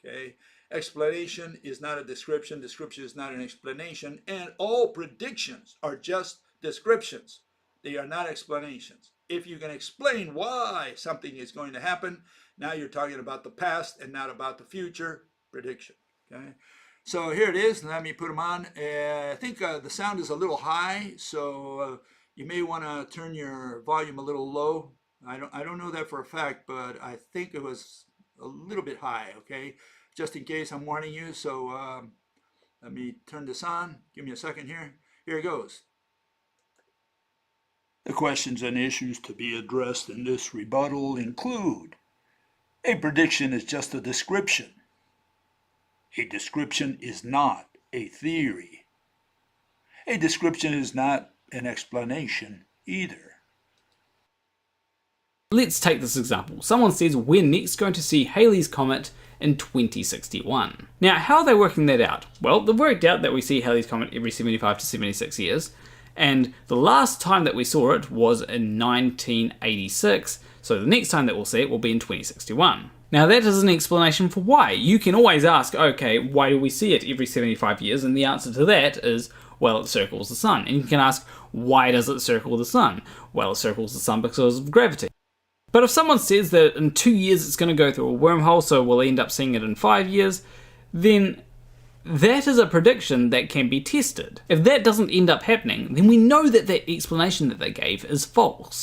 S1: Okay? Explanation is not a description. Description is not an explanation. And all predictions are just descriptions. They are not explanations. If you can explain why something is going to happen, now you're talking about the past and not about the future. Prediction. Okay? So here it is. Let me put them on. I think the sound is a little high, so you may want to turn your volume a little low. I don't know that for a fact, but I think it was a little bit high, okay? Just in case, I'm warning you. So let me turn this on. Give me a second here. Here it goes. The questions and issues to be addressed in this rebuttal include: a prediction is just a description. A description is not a theory. A description is not an explanation either.
S2: Let's take this example. Someone says we're next going to see Halley's Comet in 2061. Now, how are they working that out? Well, they've worked out that we see Halley's Comet every 75 to 76 years, and the last time that we saw it was in 1986, so the next time that we'll see it will be in 2061. Now, that is an explanation for why. You can always ask, okay, why do we see it every 75 years? And the answer to that is, well, it circles the sun. And you can ask, why does it circle the sun? Well, it circles the sun because of gravity. But if someone says that in 2 years it's going to go through a wormhole, so we'll end up seeing it in 5 years, then that is a prediction that can be tested. If that doesn't end up happening, then we know that that explanation that they gave is false.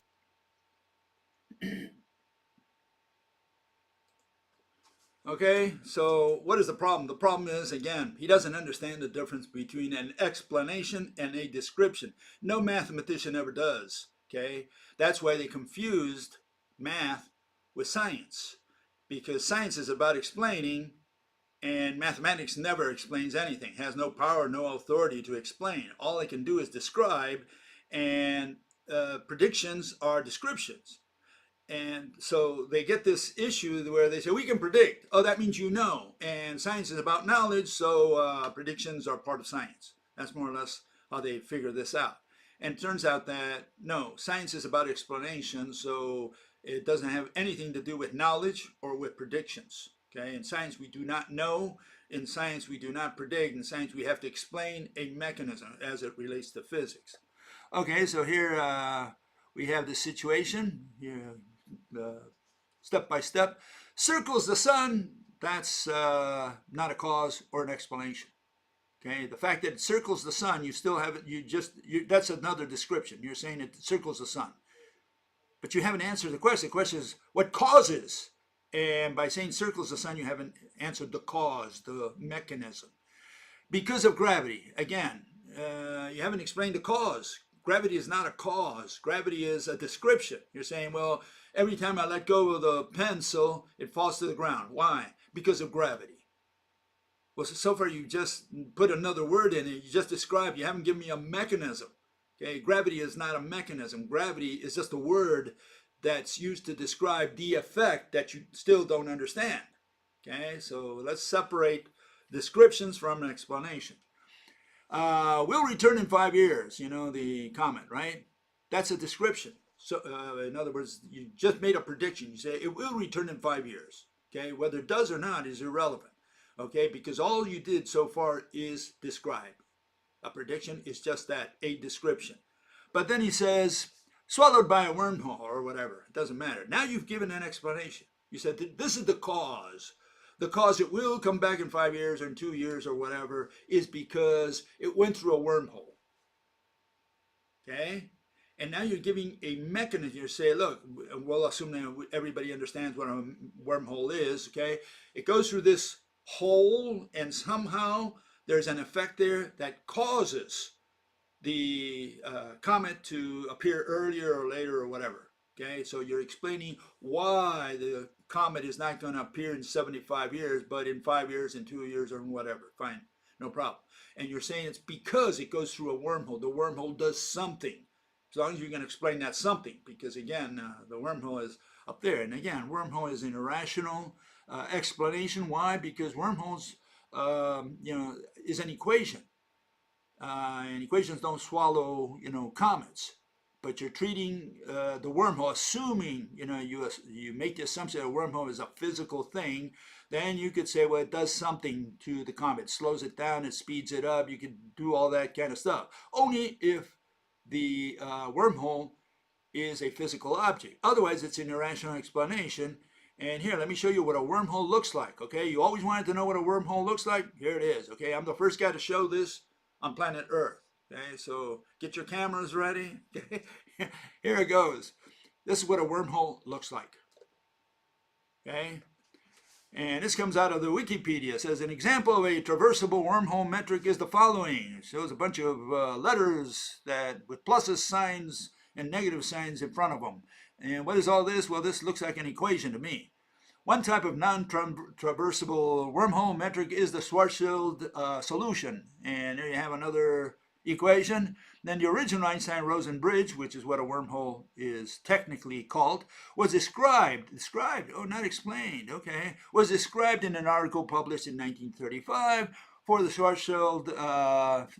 S1: Okay, so what is the problem? The problem is, again, he doesn't understand the difference between an explanation and a description. No mathematician ever does, okay? That's why they confused math with science, because science is about explaining, and mathematics never explains anything, has no power, no authority to explain. All it can do is describe, and predictions are descriptions. And so they get this issue where they say, we can predict. Oh, that means you know. And science is about knowledge, so predictions are part of science. That's more or less how they figure this out. And it turns out that, no, science is about explanation, so it doesn't have anything to do with knowledge or with predictions. Okay? In science, we do not know. In science, we do not predict. In science, we have to explain a mechanism as it relates to physics. Okay, so here we have the situation. Here, step by step. Circles the sun, that's not a cause or an explanation. Okay, the fact that it circles the sun, you still have it, that's another description. You're saying it circles the sun. but you haven't answered the question. The question is, what causes? And by saying circles the sun, you haven't answered the cause, the mechanism. Because of gravity. Again, you haven't explained the cause. Gravity is not a cause. Gravity is a description. You're saying, well, every time I let go of the pencil, it falls to the ground. Why? Because of gravity. Well, so far you just put another word in it. You just described. You haven't given me a mechanism. Okay, gravity is not a mechanism. Gravity is just a word that's used to describe the effect that you still don't understand. Okay, so let's separate descriptions from an explanation. We'll return in 5 years, you know, the comment, right? That's a description. So, in other words, you just made a prediction. You say it will return in 5 years. Okay, whether it does or not is irrelevant. Okay, because all you did so far is describe. A prediction is just that, a description. But then he says, swallowed by a wormhole or whatever. It doesn't matter. Now you've given an explanation. You said this is the cause. The cause it will come back in 5 years or in 2 years or whatever is because it went through a wormhole. Okay? And now you're giving a mechanism. You say, look, we'll assume that everybody understands what a wormhole is. Okay? It goes through this hole and somehow there's an effect there that causes the comet to appear earlier or later or whatever. Okay, so you're explaining why the comet is not going to appear in 75 years, but in 5 years, in 2 years, or whatever. Fine, no problem. And you're saying it's because it goes through a wormhole. The wormhole does something. As long as you can explain that something, because again, the wormhole is up there. And again, wormhole is an irrational explanation. Why? Because wormholes, is an equation. And equations don't swallow, comets. But you're treating the wormhole, assuming, you make the assumption that a wormhole is a physical thing, then you could say, well, it does something to the comet. It slows it down, it speeds it up. You could do all that kind of stuff. Only if the wormhole is a physical object. Otherwise, it's an irrational explanation. And here, let me show you what a wormhole looks like, okay? You always wanted to know what a wormhole looks like? Here it is, okay? I'm the first guy to show this on planet Earth, okay? So get your cameras ready, okay? Here it goes. This is what a wormhole looks like, okay? And this comes out of the Wikipedia. It says, an example of a traversable wormhole metric is the following. It shows a bunch of letters with pluses, signs, and negative signs in front of them. And what is all this? Well, this looks like an equation to me. One type of non-traversable wormhole metric is the Schwarzschild solution. And there you have another equation. Then the original Einstein-Rosen bridge, which is what a wormhole is technically called, was described, not explained, okay, was described in an article published in 1935 for the Schwarzschild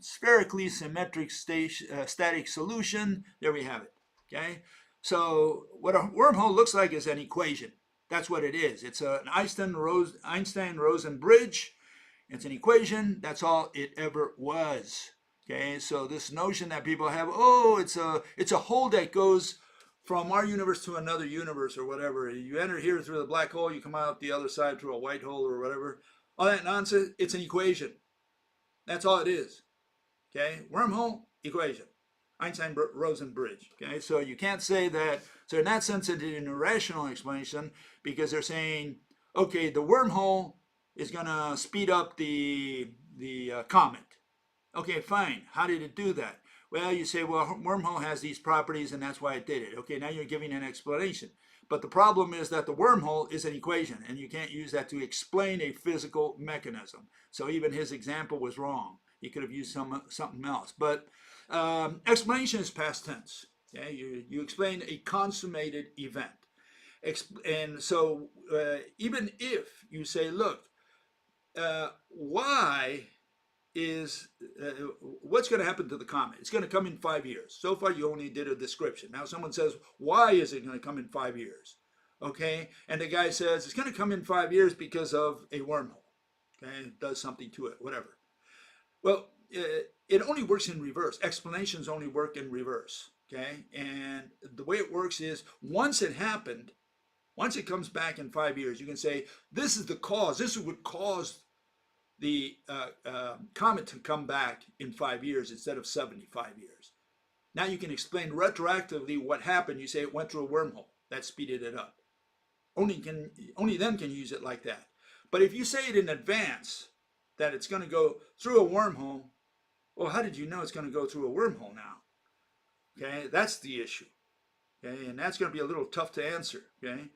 S1: spherically symmetric static solution. There we have it, okay? So what a wormhole looks like is an equation. That's what it is. It's an Einstein-Rosen bridge. It's an equation. That's all it ever was. Okay, so this notion that people have, it's a hole that goes from our universe to another universe or whatever. You enter here through the black hole, you come out the other side through a white hole or whatever. All that nonsense, it's an equation. That's all it is. Okay, wormhole, equation. Einstein-Rosen bridge. Okay, so you can't say that. So in that sense, it's an irrational explanation because they're saying, okay, the wormhole is going to speed up the comet. Okay, fine. How did it do that? Well, you say, well, wormhole has these properties and that's why it did it. Okay, now you're giving an explanation. But the problem is that the wormhole is an equation and you can't use that to explain a physical mechanism. So even his example was wrong. He could have used something else. But explanation is past tense. Okay? You explain a consummated event. And so even if you say, look, why is what's going to happen to the comet? It's going to come in 5 years. So far, you only did a description. Now someone says, why is it going to come in 5 years? Okay, and the guy says it's going to come in 5 years because of a wormhole. Okay, it does something to it, whatever. Well, it only works in reverse. Explanations only work in reverse. Okay, and the way it works is once it happened, once it comes back in 5 years, you can say this is the cause. This is what caused the comet to come back in 5 years instead of 75 years. Now you can explain retroactively what happened. You say it went through a wormhole. That speeded it up. Only then can you use it like that. But if you say it in advance that it's going to go through a wormhole, well, how did you know it's going to go through a wormhole now? Okay, that's the issue. Okay, and that's going to be a little tough to answer. Okay,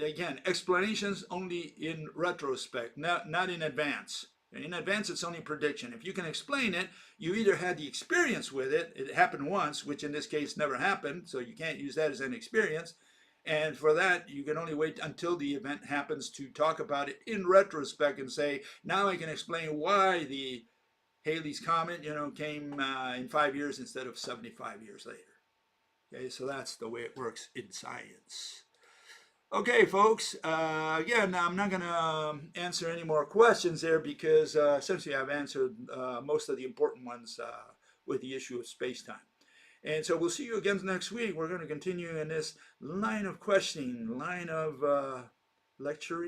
S1: again, explanations only in retrospect, not in advance. In advance, it's only prediction. If you can explain it, you either had the experience with it, it happened once, which in this case never happened, so you can't use that as an experience. And for that, you can only wait until the event happens to talk about it in retrospect and say, now I can explain why the Halley's Comet, came in 5 years instead of 75 years later. Okay, so that's the way it works in science. Okay, folks, again, I'm not going to answer any more questions there because essentially I've answered most of the important ones with the issue of space-time. And so we'll see you again next week. We're going to continue in this line of questioning, line of lecturing.